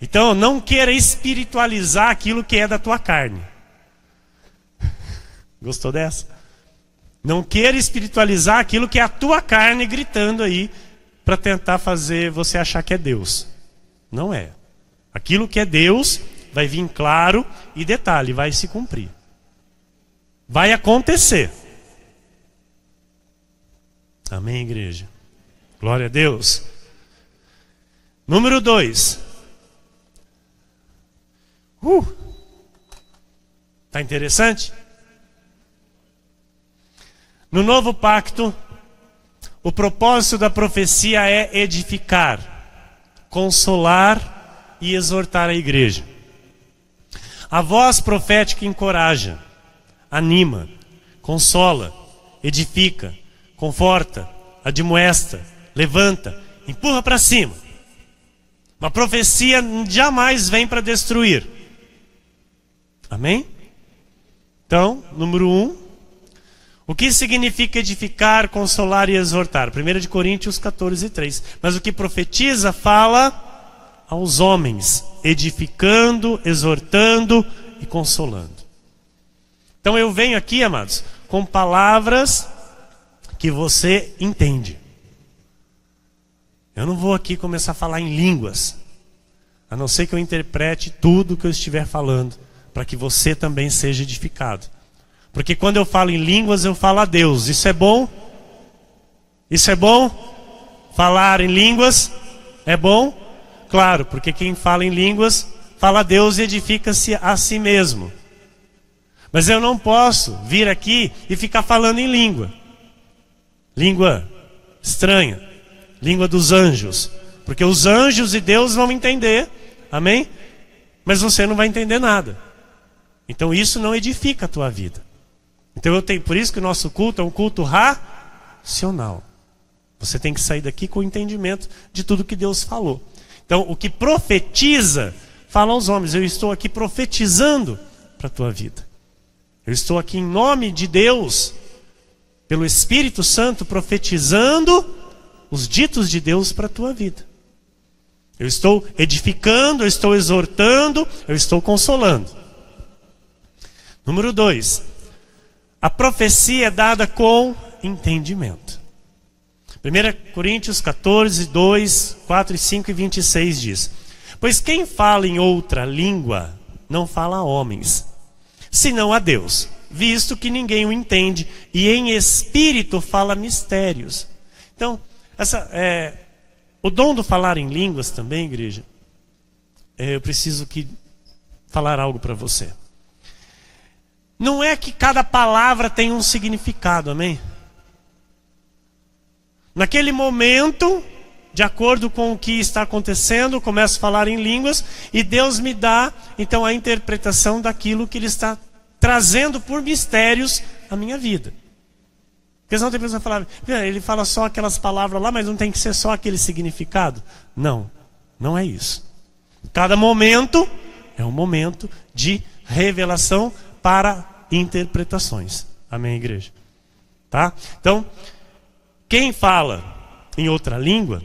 Então não queira espiritualizar aquilo que é da tua carne. Gostou dessa? Não queira espiritualizar aquilo que é a tua carne gritando aí para tentar fazer você achar que é Deus. Não é. Aquilo que é Deus vai vir claro e detalhe, vai se cumprir. Vai acontecer. Amém, igreja? Glória a Deus. Número 2. Tá interessante? No novo pacto, o propósito da profecia é edificar, consolar e exortar a igreja. A voz profética encoraja, anima, consola, edifica, conforta, admoesta, levanta, empurra para cima. Uma profecia jamais vem para destruir. Amém? Então, número 1. O que significa edificar, consolar e exortar? 1 Coríntios 14:3. Mas o que profetiza fala aos homens, edificando, exortando e consolando. Então eu venho aqui, amados, com palavras que você entende. Eu não vou aqui começar a falar em línguas, a não ser que eu interprete tudo que eu estiver falando, para que você também seja edificado. Porque quando eu falo em línguas, eu falo a Deus. Isso é bom? Isso é bom? Falar em línguas é bom? Claro, porque quem fala em línguas, fala a Deus e edifica-se a si mesmo. Mas eu não posso vir aqui e ficar falando em língua. Língua estranha. Língua dos anjos. Porque os anjos e Deus vão entender. Amém? Mas você não vai entender nada. Então isso não edifica a tua vida. Então por isso que o nosso culto é um culto racional. Você tem que sair daqui com o entendimento de tudo que Deus falou. Então o que profetiza, fala aos homens, eu estou aqui profetizando para a tua vida. Eu estou aqui em nome de Deus, pelo Espírito Santo, profetizando os ditos de Deus para a tua vida. Eu estou edificando, eu estou exortando, eu estou consolando. Número 2. A profecia é dada com entendimento. 1 Coríntios 14, 2, 4 e 5 e 26 diz: pois quem fala em outra língua não fala a homens, senão a Deus, visto que ninguém o entende, e em espírito fala mistérios. Então, o dom do falar em línguas também, igreja, eu preciso falar algo para você. Não é que cada palavra tem um significado, amém? Naquele momento, de acordo com o que está acontecendo, eu começo a falar em línguas e Deus me dá, então, a interpretação daquilo que Ele está trazendo por mistérios à minha vida. Porque senão tem pessoa que fala, ele fala só aquelas palavras lá, mas não tem que ser só aquele significado. Não, não é isso. Cada momento é um momento de revelação para interpretações. Amém, igreja? Tá? Então, quem fala em outra língua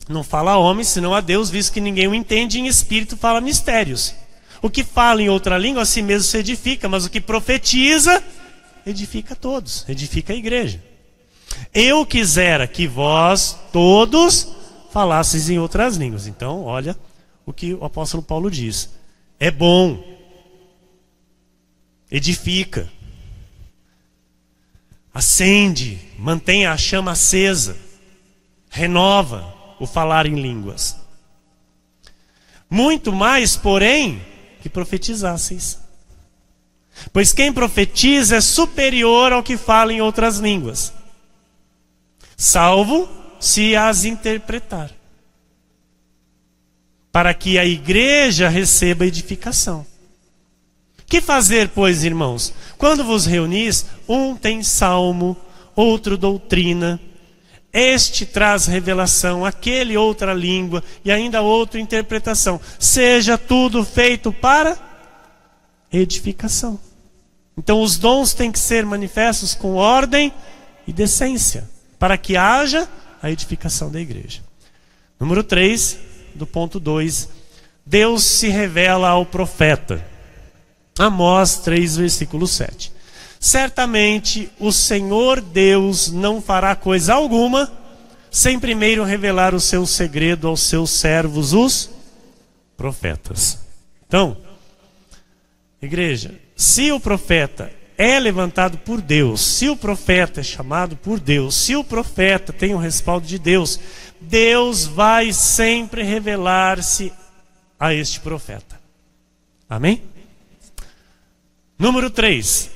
não fala a homens, senão a Deus, visto que ninguém o entende, e em espírito fala mistérios. O que fala em outra língua a si mesmo se edifica, mas o que profetiza edifica todos, edifica a igreja. Eu quisera que vós todos falasseis em outras línguas. Então, olha o que o apóstolo Paulo diz. É bom, edifica, acende, mantém a chama acesa, renova o falar em línguas. Muito mais, porém, que profetizasseis. Pois quem profetiza é superior ao que fala em outras línguas, salvo se as interpretar, para que a igreja receba edificação. Que fazer, pois, irmãos? Quando vos reunis, um tem salmo, outro doutrina, este traz revelação, aquele outra língua, e ainda outra interpretação. Seja tudo feito para edificação. Então os dons têm que ser manifestos com ordem e decência, para que haja a edificação da igreja. Número 3, do ponto 2, Deus se revela ao profeta. Amós 3, versículo 7. Certamente o Senhor Deus não fará coisa alguma sem primeiro revelar o seu segredo aos seus servos, os profetas. Então, igreja, se o profeta é levantado por Deus, se o profeta é chamado por Deus, se o profeta tem o respaldo de Deus, Deus vai sempre revelar-se a este profeta. Amém? Número 3.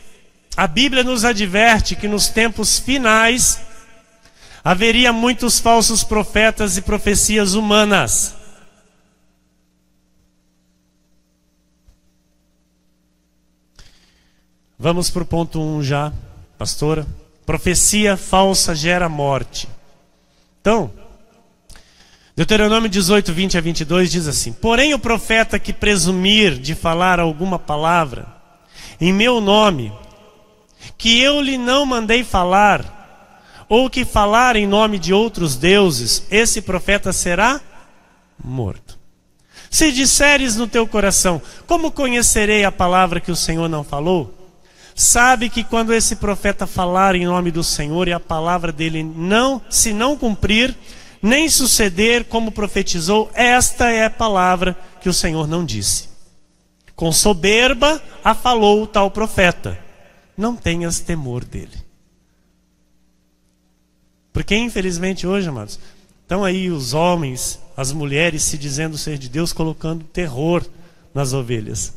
A Bíblia nos adverte que nos tempos finais haveria muitos falsos profetas e profecias humanas. Vamos para o ponto 1 já, pastora. Profecia falsa gera morte. Então, Deuteronômio 18, 20 a 22 diz assim: porém o profeta que presumir de falar alguma palavra em meu nome, que eu lhe não mandei falar, ou que falar em nome de outros deuses, esse profeta será morto. Se disseres no teu coração, como conhecerei a palavra que o Senhor não falou? Sabe que quando esse profeta falar em nome do Senhor e a palavra dele se não cumprir, nem suceder como profetizou, esta é a palavra que o Senhor não disse. Com soberba a falou o tal profeta. Não tenhas temor dele. Porque infelizmente hoje, amados, estão aí os homens, as mulheres se dizendo ser de Deus, colocando terror nas ovelhas.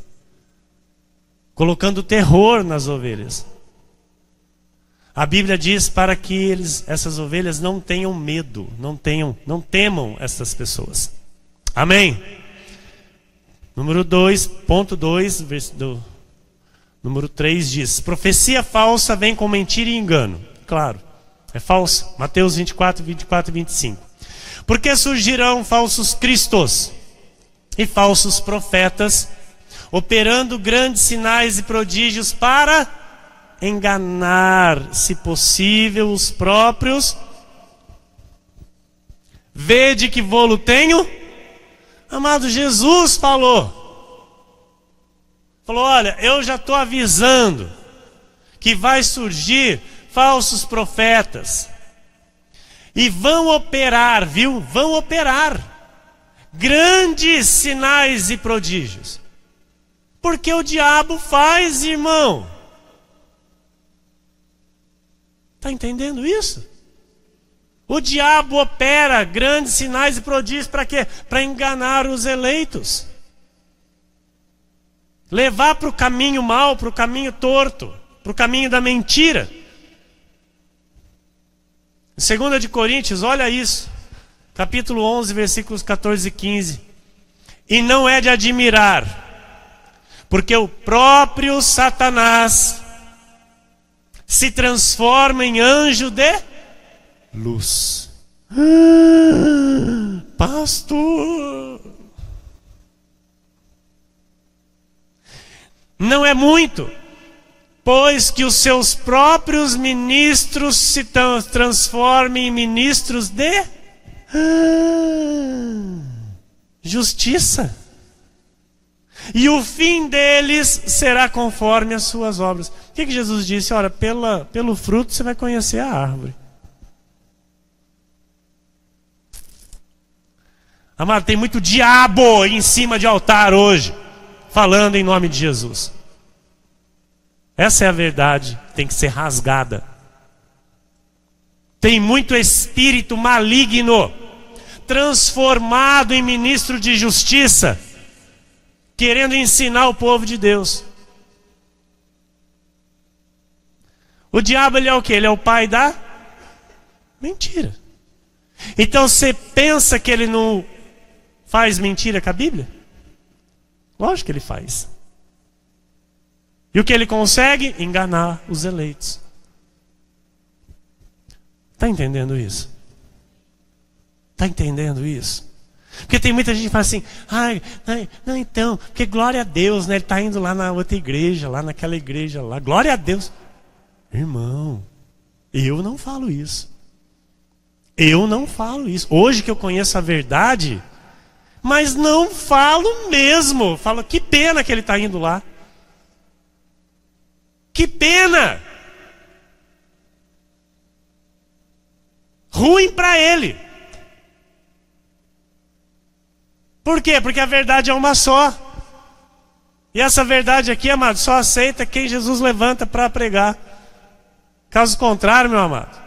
Colocando terror nas ovelhas. A Bíblia diz para que essas ovelhas não tenham medo, não temam essas pessoas. Amém? Número 2, ponto 2, número 3 diz: profecia falsa vem com mentira e engano. Claro, é falsa. Mateus 24, 24 e 25. Porque surgirão falsos cristos e falsos profetas, operando grandes sinais e prodígios para enganar, se possível, os próprios. Vede que vô-lo tenho. Amado, Jesus falou, olha, eu já estou avisando que vai surgir falsos profetas. E vão operar, viu? Vão operar grandes sinais e prodígios. Porque o diabo faz, irmão. Está entendendo isso? O diabo opera grandes sinais e prodígios para quê? Para enganar os eleitos. Levar para o caminho mau, para o caminho torto, para o caminho da mentira. Em 2 de Coríntios, olha isso. Capítulo 11, versículos 14 e 15. E não é de admirar, porque o próprio Satanás se transforma em anjo de luz. Pastor, não é muito, pois que os seus próprios ministros se transformem em ministros de justiça, e o fim deles será conforme as suas obras. O que Jesus disse? Ora, pelo fruto você vai conhecer a árvore. Amado, tem muito diabo em cima de altar hoje, falando em nome de Jesus. Essa é a verdade, tem que ser rasgada. Tem muito espírito maligno, transformado em ministro de justiça, querendo ensinar o povo de Deus. O diabo, ele é o quê? Ele é o pai da mentira. Então você pensa que ele não faz mentira com a Bíblia? Lógico que ele faz. E o que ele consegue? Enganar os eleitos. Está entendendo isso? Está entendendo isso? Porque tem muita gente que fala assim, não, então, porque glória a Deus, né? Ele está indo lá na outra igreja, lá naquela igreja lá. Glória a Deus. Irmão, eu não falo isso. Eu não falo isso. Hoje que eu conheço a verdade, mas não falo mesmo. Falo, que pena que ele está indo lá. Que pena! Ruim para ele. Por quê? Porque a verdade é uma só. E essa verdade aqui, amado, só aceita quem Jesus levanta para pregar. Caso contrário, meu amado,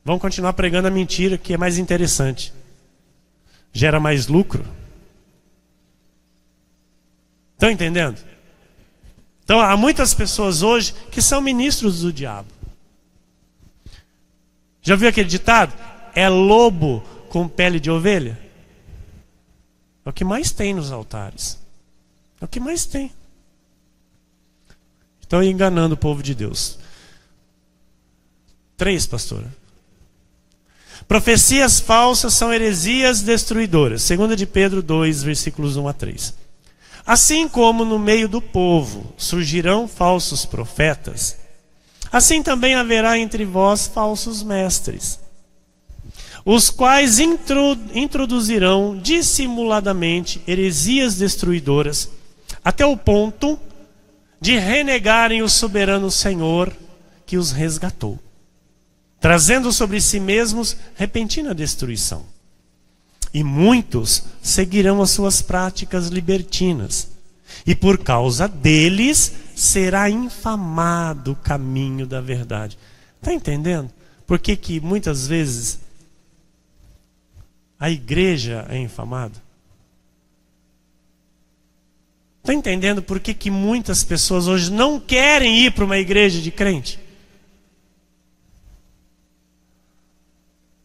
vamos continuar pregando a mentira, que é mais interessante. Gera mais lucro. Estão entendendo? Então há muitas pessoas hoje que são ministros do diabo. Já viu aquele ditado? É lobo com pele de ovelha? É o que mais tem nos altares. É o que mais tem. Estão enganando o povo de Deus. 3, pastora. Profecias falsas são heresias destruidoras. 2 de Pedro 2, versículos 1 a 3. Assim como no meio do povo surgirão falsos profetas, assim também haverá entre vós falsos mestres, os quais introduzirão dissimuladamente heresias destruidoras, até o ponto de renegarem o soberano Senhor que os resgatou, trazendo sobre si mesmos repentina destruição. E muitos seguirão as suas práticas libertinas, e por causa deles será infamado o caminho da verdade. Está entendendo? Por que muitas vezes a igreja é infamada? Está entendendo por que muitas pessoas hoje não querem ir para uma igreja de crente?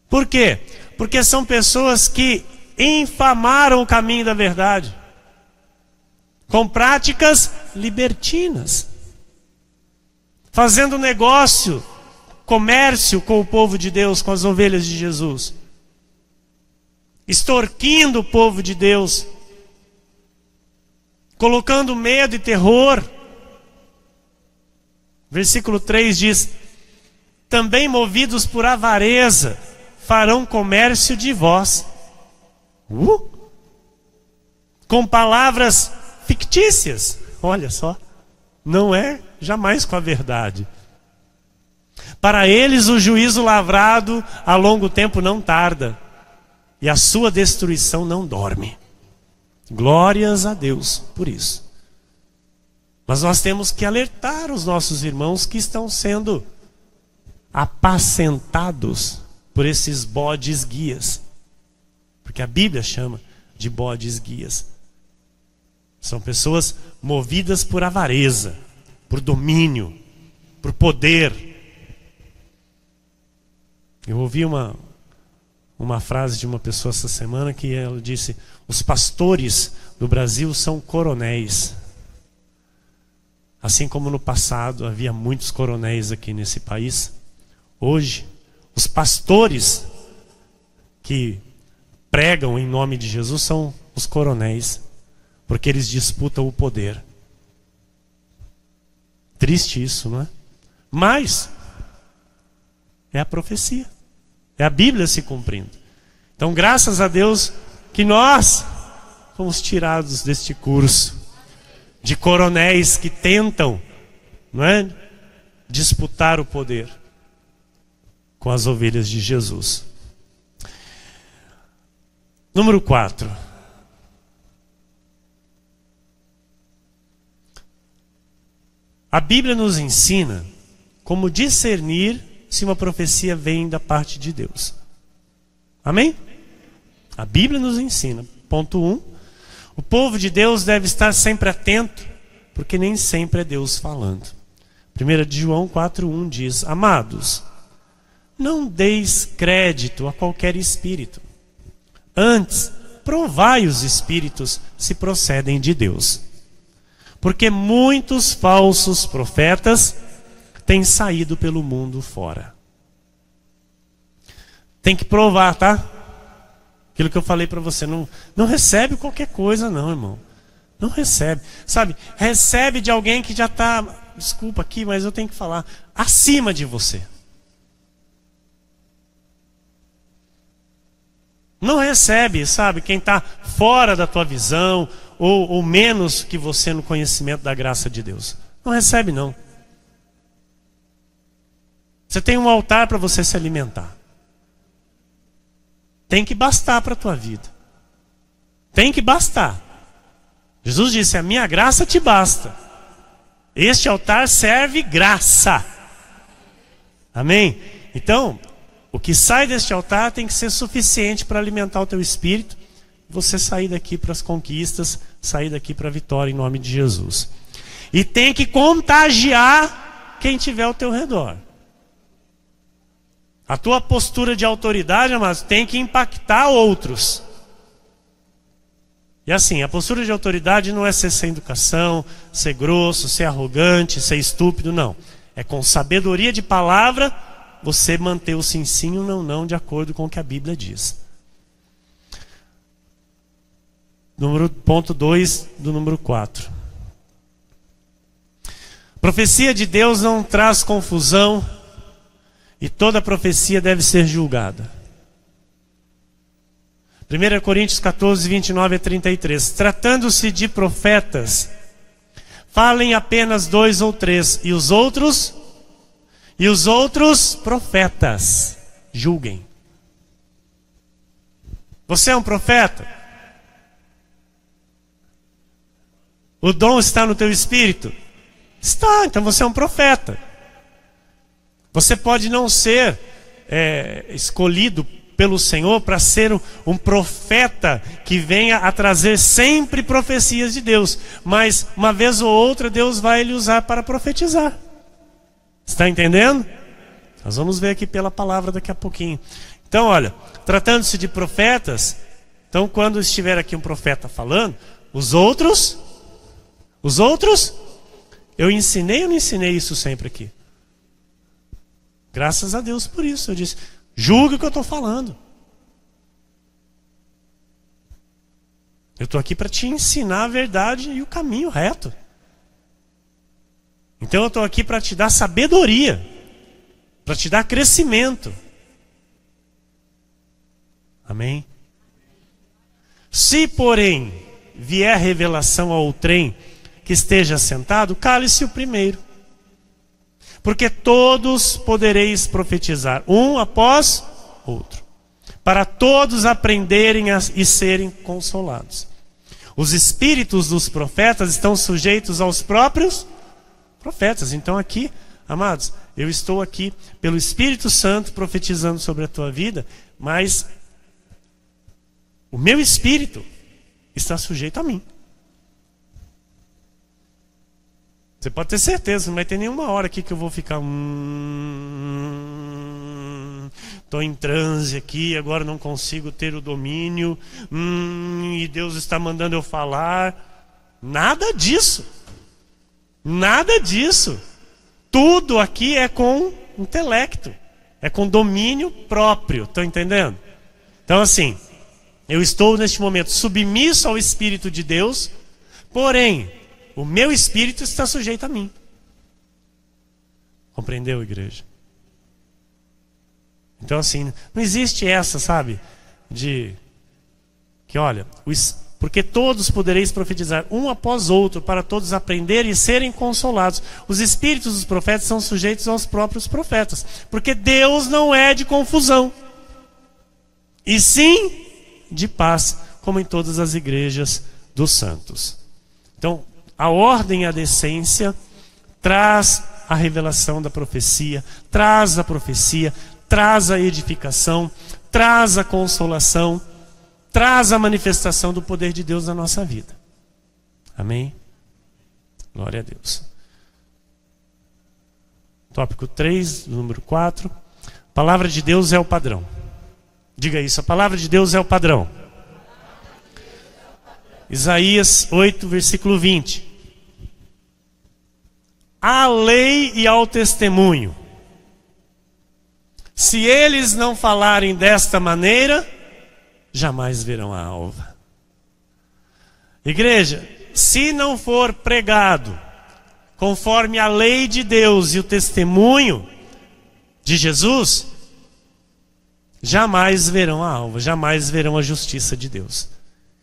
Por quê? Porque são pessoas que infamaram o caminho da verdade, com práticas libertinas, fazendo negócio, comércio com o povo de Deus, com as ovelhas de Jesus, extorquindo o povo de Deus, colocando medo e terror. Versículo 3 diz: também movidos por avareza farão comércio de vós, com palavras fictícias. Olha só, não é jamais com a verdade. Para eles o juízo lavrado a longo tempo não tarda, e a sua destruição não dorme. Glórias a Deus por isso. Mas nós temos que alertar os nossos irmãos que estão sendo apacentados por esses bodes guias. Porque a Bíblia chama de bodes guias. São pessoas movidas por avareza, por domínio, por poder. Eu ouvi uma frase de uma pessoa essa semana que ela disse: os pastores do Brasil são coronéis. Assim como no passado havia muitos coronéis aqui nesse país, hoje os pastores que pregam em nome de Jesus são os coronéis, porque eles disputam o poder. Triste isso, não é? Mas é a profecia, é a Bíblia se cumprindo. Então, graças a Deus que nós fomos tirados deste curso de coronéis que tentam, não é, disputar o poder com as ovelhas de Jesus. Número 4. A Bíblia nos ensina como discernir se uma profecia vem da parte de Deus. Amém? A Bíblia nos ensina. Ponto 1. O povo de Deus deve estar sempre atento, porque nem sempre é Deus falando. 1 João 4,1 diz: amados, não deis crédito a qualquer espírito. Antes, provai os espíritos se procedem de Deus. Porque muitos falsos profetas têm saído pelo mundo fora. Tem que provar, tá? Aquilo que eu falei para você, não recebe qualquer coisa não, irmão. Não recebe. Sabe, recebe de alguém que já está, desculpa aqui, mas eu tenho que falar, acima de você. Não recebe, sabe, quem está fora da tua visão, ou menos que você no conhecimento da graça de Deus. Não recebe não. Você tem um altar para você se alimentar. Tem que bastar para a tua vida. Tem que bastar. Jesus disse: a minha graça te basta. Este altar serve graça. Amém? Então, o que sai deste altar tem que ser suficiente para alimentar o teu espírito. Você sair daqui para as conquistas, sair daqui para a vitória em nome de Jesus. E tem que contagiar quem tiver ao teu redor. A tua postura de autoridade, amados, tem que impactar outros. E assim, a postura de autoridade não é ser sem educação, ser grosso, ser arrogante, ser estúpido, não. É com sabedoria de palavra, você manter o sim, sim, o não, não, de acordo com o que a Bíblia diz. Ponto 2 do número 4. Profecia de Deus não traz confusão, e toda profecia deve ser julgada. 1 Coríntios 14, 29 a 33. Tratando-se de profetas, falem apenas 2 ou 3, e os outros profetas julguem. Você é um profeta? O dom está no teu espírito? Está, então você é um profeta. Você pode não ser escolhido pelo Senhor para ser um profeta que venha a trazer sempre profecias de Deus, mas uma vez ou outra Deus vai lhe usar para profetizar. Está entendendo? Nós vamos ver aqui pela palavra daqui a pouquinho. Então, olha, tratando-se de profetas, então quando estiver aqui um profeta falando, os outros, eu ensinei ou não ensinei isso sempre aqui? Graças a Deus por isso. Eu disse: julgue o que eu estou falando. Eu estou aqui para te ensinar a verdade e o caminho reto. Então eu estou aqui para te dar sabedoria, para te dar crescimento. Amém? Se, porém, vier revelação a outrem, que esteja sentado, cale-se o primeiro. Porque todos podereis profetizar, um após outro, para todos aprenderem e serem consolados. Os espíritos dos profetas estão sujeitos aos próprios profetas. Então aqui, amados, eu estou aqui pelo Espírito Santo profetizando sobre a tua vida, mas o meu espírito está sujeito a mim. Você pode ter certeza, não vai ter nenhuma hora aqui que eu vou ficar estou em transe aqui, agora não consigo ter o domínio, e Deus está mandando eu falar. Nada disso. Nada disso. Tudo aqui é com intelecto, é com domínio próprio, estão entendendo? Então assim, eu estou neste momento submisso ao Espírito de Deus, porém, o meu espírito está sujeito a mim. Compreendeu, igreja? Então assim, não existe essa, sabe? De que olha, porque todos podereis profetizar um após outro, para todos aprenderem e serem consolados. Os espíritos dos profetas são sujeitos aos próprios profetas, porque Deus não é de confusão, e sim de paz, como em todas as igrejas dos santos. Então, a ordem e a decência traz a revelação da profecia, traz a profecia, traz a edificação, traz a consolação, traz a manifestação do poder de Deus na nossa vida. Amém? Glória a Deus. Tópico 3, número 4. A palavra de Deus é o padrão. Diga isso, a palavra de Deus é o padrão. Isaías 8, versículo 20. À lei e ao testemunho. Se eles não falarem desta maneira, jamais verão a alva. Igreja, se não for pregado conforme a lei de Deus e o testemunho de Jesus, jamais verão a alva, jamais verão a justiça de Deus.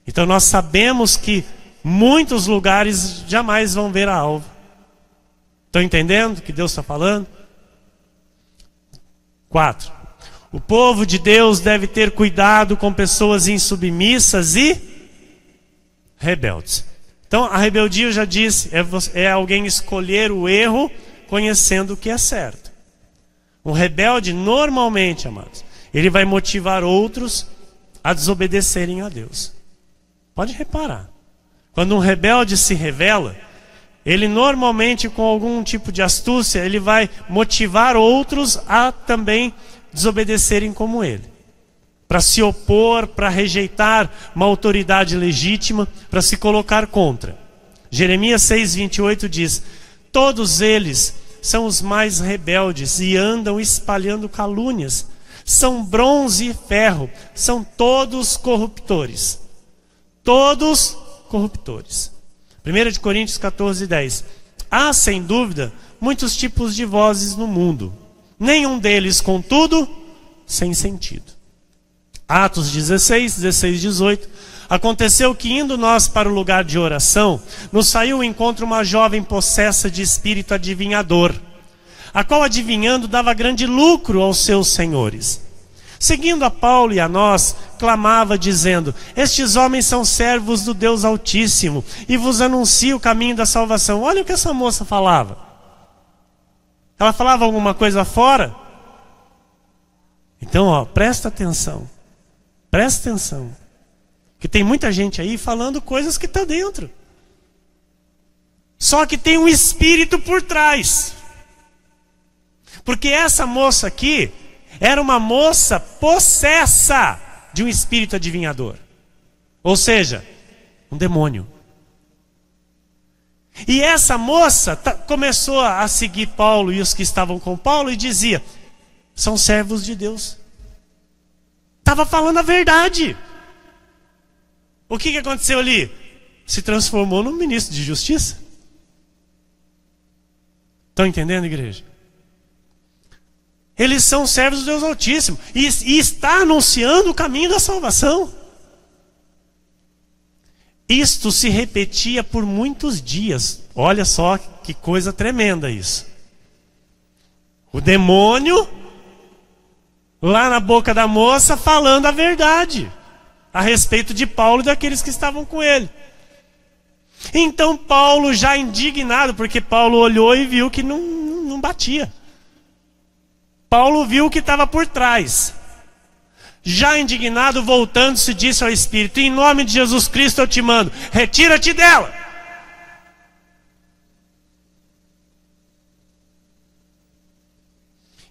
Então nós sabemos que muitos lugares jamais vão ver a alva. Estão entendendo o que Deus está falando? 4. O povo de Deus deve ter cuidado com pessoas insubmissas e rebeldes. Então a rebeldia, eu já disse, é alguém escolher o erro conhecendo o que é certo. Um rebelde, normalmente, amados, ele vai motivar outros a desobedecerem a Deus. Pode reparar. Quando um rebelde se revela, ele normalmente, com algum tipo de astúcia, ele vai motivar outros a também desobedecerem como ele. Para se opor, para rejeitar uma autoridade legítima, para se colocar contra. Jeremias 6:28 diz: todos eles são os mais rebeldes e andam espalhando calúnias. São bronze e ferro, são todos corruptores. Todos corruptores. 1 Coríntios 14:10. Há, sem dúvida, muitos tipos de vozes no mundo. Nenhum deles, contudo, sem sentido. Atos 16:18. Aconteceu que, indo nós para o lugar de oração, nos saiu ao encontro uma jovem possessa de espírito adivinhador, a qual, adivinhando, dava grande lucro aos seus senhores. Seguindo a Paulo e a nós, clamava dizendo: estes homens são servos do Deus Altíssimo e vos anunciam o caminho da salvação. Olha o que essa moça falava. Ela falava alguma coisa fora? Então, presta atenção. Presta atenção. Que tem muita gente aí falando coisas que está dentro. Só que tem um espírito por trás. Porque essa moça aqui era uma moça possessa de um espírito adivinhador. Ou seja, um demônio. E essa moça começou a seguir Paulo e os que estavam com Paulo e dizia: são servos de Deus. Estava falando a verdade. O que aconteceu ali? Se transformou num ministro de justiça. Estão entendendo, igreja? Eles são servos do Deus Altíssimo e está anunciando o caminho da salvação. Isto se repetia por muitos dias. Olha só que coisa tremenda isso. O demônio lá na boca da moça falando a verdade a respeito de Paulo e daqueles que estavam com ele. Então Paulo, já indignado, porque Paulo olhou e viu que não batia. Paulo viu o que estava por trás. Já indignado, voltando-se, disse ao Espírito: em nome de Jesus Cristo eu te mando, retira-te dela.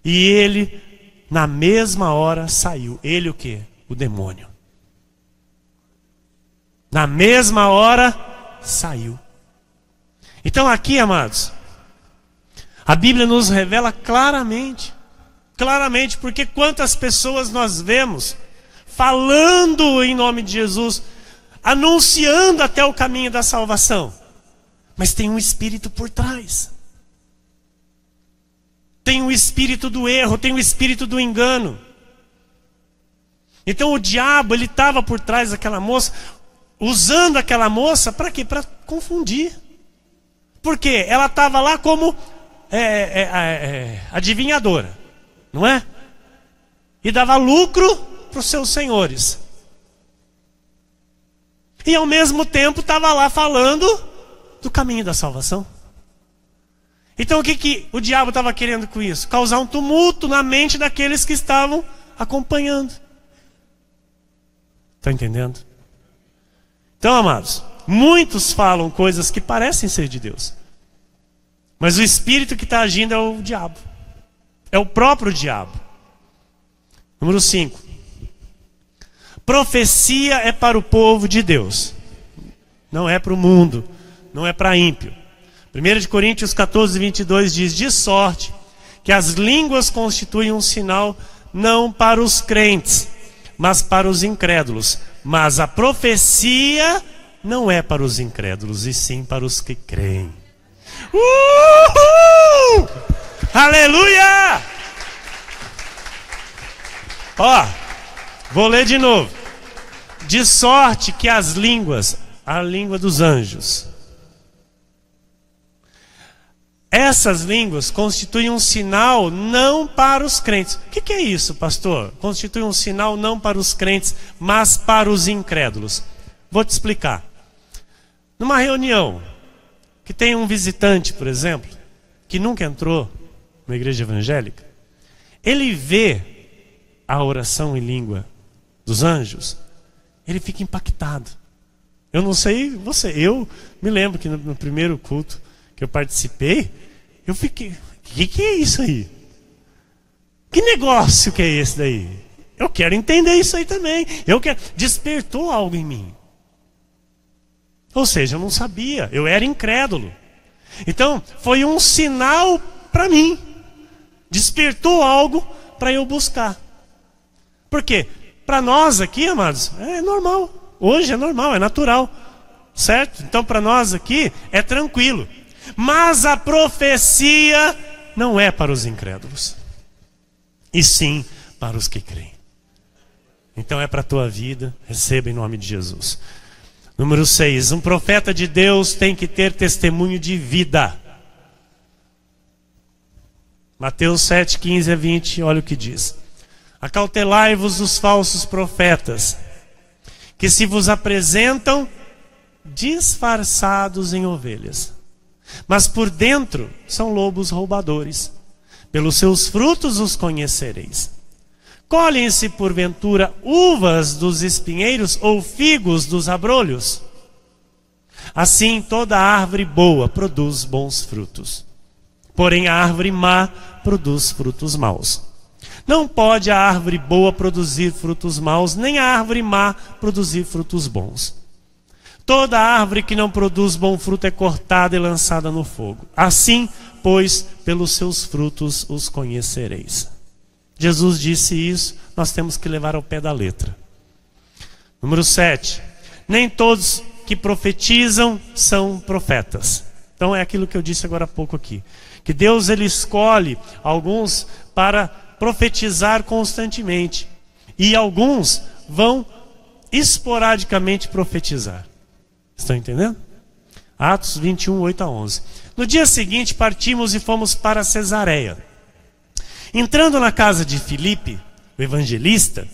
E ele, na mesma hora, saiu. Ele o quê? O demônio. Na mesma hora, saiu. Então aqui, amados, a Bíblia nos revela claramente, porque quantas pessoas nós vemos falando em nome de Jesus, anunciando até o caminho da salvação, mas tem um espírito por trás. Tem o espírito do erro, tem o espírito do engano. Então o diabo, ele estava por trás daquela moça, usando aquela moça para quê? Para confundir. Por quê? Ela estava lá como adivinhadora, não é? E dava lucro para os seus senhores. E ao mesmo tempo estava lá falando do caminho da salvação. Então o que o diabo estava querendo com isso? Causar um tumulto na mente daqueles que estavam acompanhando. Está entendendo? Então, amados, muitos falam coisas que parecem ser de Deus, mas o espírito que está agindo é o diabo. É o próprio diabo. Número 5. Profecia é para o povo de Deus. Não é para o mundo. Não é para ímpio. 1 Coríntios 14, 22 diz: de sorte que as línguas constituem um sinal não para os crentes, mas para os incrédulos. Mas a profecia não é para os incrédulos, e sim para os que creem. Uhul! Aleluia! Ó, vou ler de novo. De sorte que as línguas, a língua dos anjos, essas línguas constituem um sinal não para os crentes. O que é isso, pastor? Constitui um sinal não para os crentes, mas para os incrédulos. Vou te explicar. Numa reunião que tem um visitante, por exemplo, que nunca entrou numa igreja evangélica, ele vê a oração em língua dos anjos, ele fica impactado. Eu não sei você, eu me lembro que no primeiro culto que eu participei, eu fiquei, o que é isso aí? Que negócio que é esse daí? Eu quero entender isso aí também. Despertou algo em mim. Ou seja, eu não sabia, eu era incrédulo. Então, foi um sinal para mim. Despertou algo para eu buscar. Por quê? Para nós aqui, amados, é normal. Hoje é normal, é natural. Certo? Então, para nós aqui, é tranquilo. Mas a profecia não é para os incrédulos, e sim para os que creem. Então é para a tua vida, receba em nome de Jesus. Número 6, um profeta de Deus tem que ter testemunho de vida. Mateus 7, 15 a 20, olha o que diz: acautelai-vos dos falsos profetas, que se vos apresentam disfarçados em ovelhas, mas por dentro são lobos roubadores. Pelos seus frutos os conhecereis. Colhem-se porventura uvas dos espinheiros ou figos dos abrolhos? Assim toda árvore boa produz bons frutos, porém a árvore má produz frutos maus. Não pode a árvore boa produzir frutos maus, nem a árvore má produzir frutos bons. Toda árvore que não produz bom fruto é cortada e lançada no fogo. Assim, pois, pelos seus frutos os conhecereis. Jesus disse isso, nós temos que levar ao pé da letra. Número 7. Nem todos que profetizam são profetas. Então é aquilo que eu disse agora há pouco aqui. Que Deus, ele escolhe alguns para profetizar constantemente. E alguns vão esporadicamente profetizar. Estão entendendo? Atos 21, 8 a 11. No dia seguinte partimos e fomos para Cesareia. Entrando na casa de Filipe, o evangelista,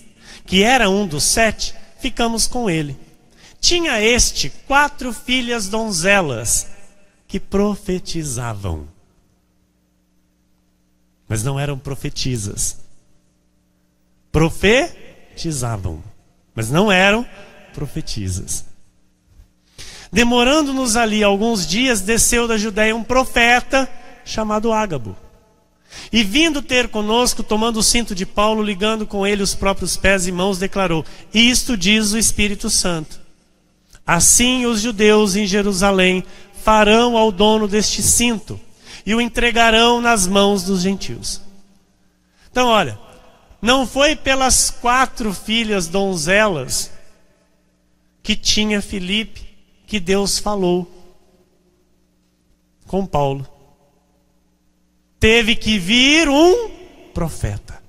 que era um dos 7, ficamos com ele. Tinha este 4 filhas donzelas que profetizavam. Mas não eram profetisas. Profetizavam, mas não eram profetisas. Demorando-nos ali alguns dias, desceu da Judéia um profeta chamado Ágabo. E vindo ter conosco, tomando o cinto de Paulo, ligando com ele os próprios pés e mãos, declarou: isto diz o Espírito Santo. Assim os judeus em Jerusalém farão ao dono deste cinto e o entregarão nas mãos dos gentios. Então olha, não foi pelas 4 filhas donzelas que tinha Filipe que Deus falou com Paulo. Teve que vir um profeta.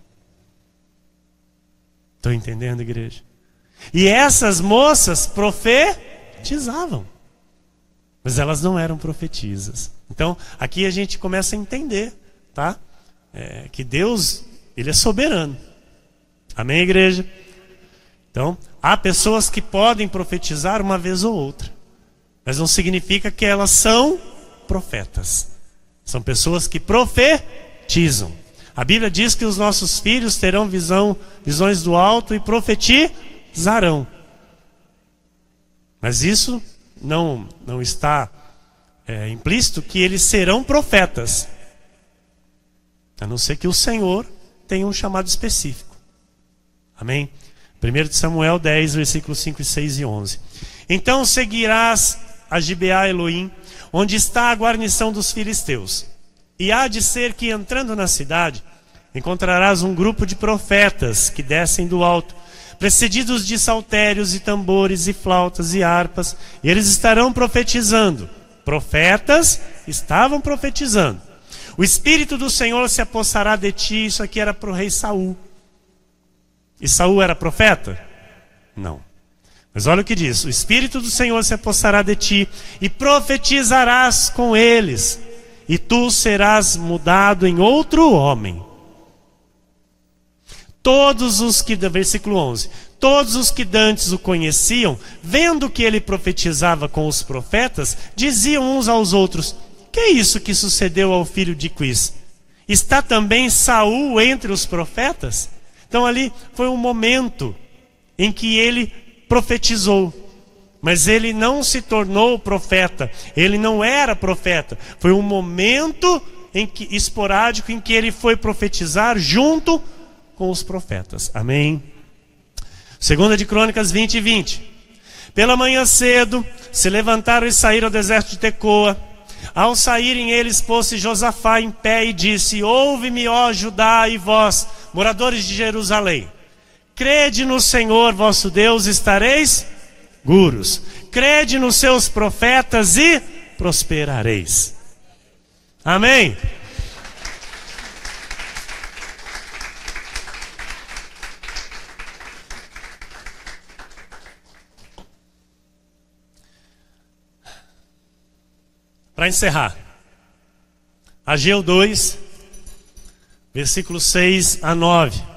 Estão entendendo, igreja? E essas moças profetizavam, mas elas não eram profetisas. Então, aqui a gente começa a entender, tá? Que Deus, Ele é soberano. Amém, igreja? Então, há pessoas que podem profetizar uma vez ou outra, mas não significa que elas são profetas. São pessoas que profetizam. A Bíblia diz que os nossos filhos terão visões do alto e profetizarão. Mas isso não está implícito que eles serão profetas, a não ser que o Senhor tenha um chamado específico. Amém? 1 Samuel 10, versículos 5, 6 e 11. Então seguirás a Gibeá Elohim, onde está a guarnição dos filisteus. E há de ser que, entrando na cidade, encontrarás um grupo de profetas que descem do alto, precedidos de saltérios e tambores e flautas e harpas, e eles estarão profetizando. Profetas estavam profetizando. O Espírito do Senhor se apossará de ti. Isso aqui era para o rei Saul. E Saul era profeta? Não. Mas olha o que diz: o Espírito do Senhor se apossará de ti, e profetizarás com eles, e tu serás mudado em outro homem. Versículo 11. Todos os que dantes o conheciam, vendo que ele profetizava com os profetas, diziam uns aos outros: que é isso que sucedeu ao filho de Quis? Está também Saul entre os profetas? Então ali foi um momento em que ele profetizou, mas ele não se tornou profeta, ele não era profeta. Foi um momento esporádico em que ele foi profetizar junto com os profetas. Amém? 2 de Crônicas 20 e 20. Pela manhã cedo se levantaram e saíram ao deserto de Tecoa. Ao saírem eles, pôs-se Josafá em pé e disse: ouve-me, ó Judá, e vós, moradores de Jerusalém. Crede no Senhor vosso Deus, estareis seguros. Crede nos seus profetas e prosperareis. Amém? Para encerrar, Ageu 2, versículos 6 a 9.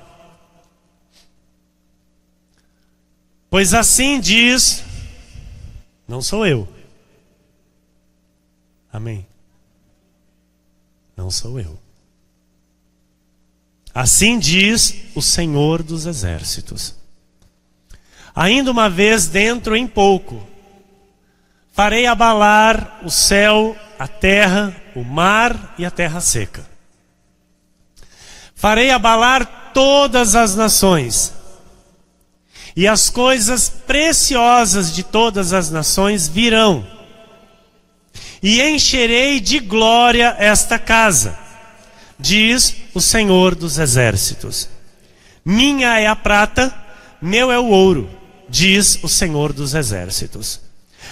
Pois assim diz, não sou eu. Amém? Não sou eu. Assim diz o Senhor dos Exércitos: ainda uma vez dentro em pouco, farei abalar o céu, a terra, o mar e a terra seca. Farei abalar todas as nações, e as coisas preciosas de todas as nações virão, e encherei de glória esta casa, diz o Senhor dos Exércitos. Minha é a prata, meu é o ouro, diz o Senhor dos Exércitos.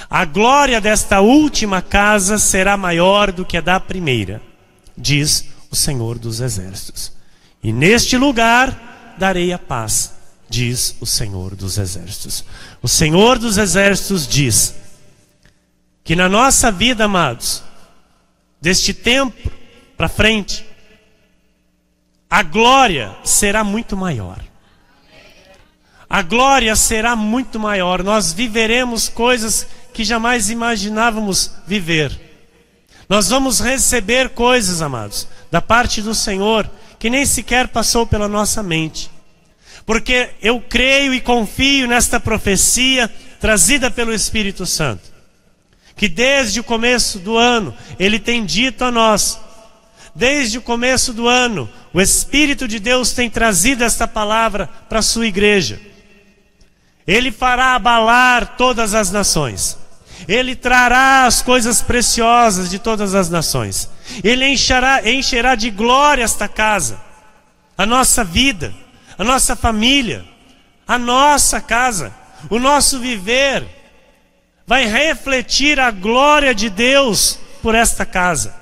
A glória desta última casa será maior do que a da primeira, diz o Senhor dos Exércitos. E neste lugar darei a paz, diz o Senhor dos Exércitos. O Senhor dos Exércitos diz: que na nossa vida, amados, deste tempo para frente, a glória será muito maior. A glória será muito maior. Nós viveremos coisas que jamais imaginávamos viver. Nós vamos receber coisas, amados, da parte do Senhor, que nem sequer passou pela nossa mente. Porque eu creio e confio nesta profecia trazida pelo Espírito Santo, que desde o começo do ano, Ele tem dito a nós, desde o começo do ano, o Espírito de Deus tem trazido esta palavra para a sua igreja. Ele fará abalar todas as nações. Ele trará as coisas preciosas de todas as nações. Ele encherá de glória esta casa, a nossa vida, a nossa família, a nossa casa, o nosso viver. Vai refletir a glória de Deus por esta casa.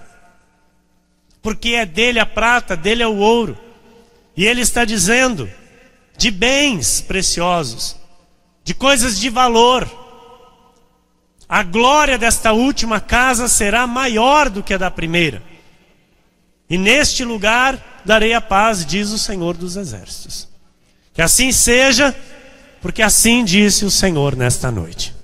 Porque é dele a prata, dele é o ouro. E Ele está dizendo de bens preciosos, de coisas de valor. A glória desta última casa será maior do que a da primeira. E neste lugar darei a paz, diz o Senhor dos Exércitos. Que assim seja, porque assim disse o Senhor nesta noite.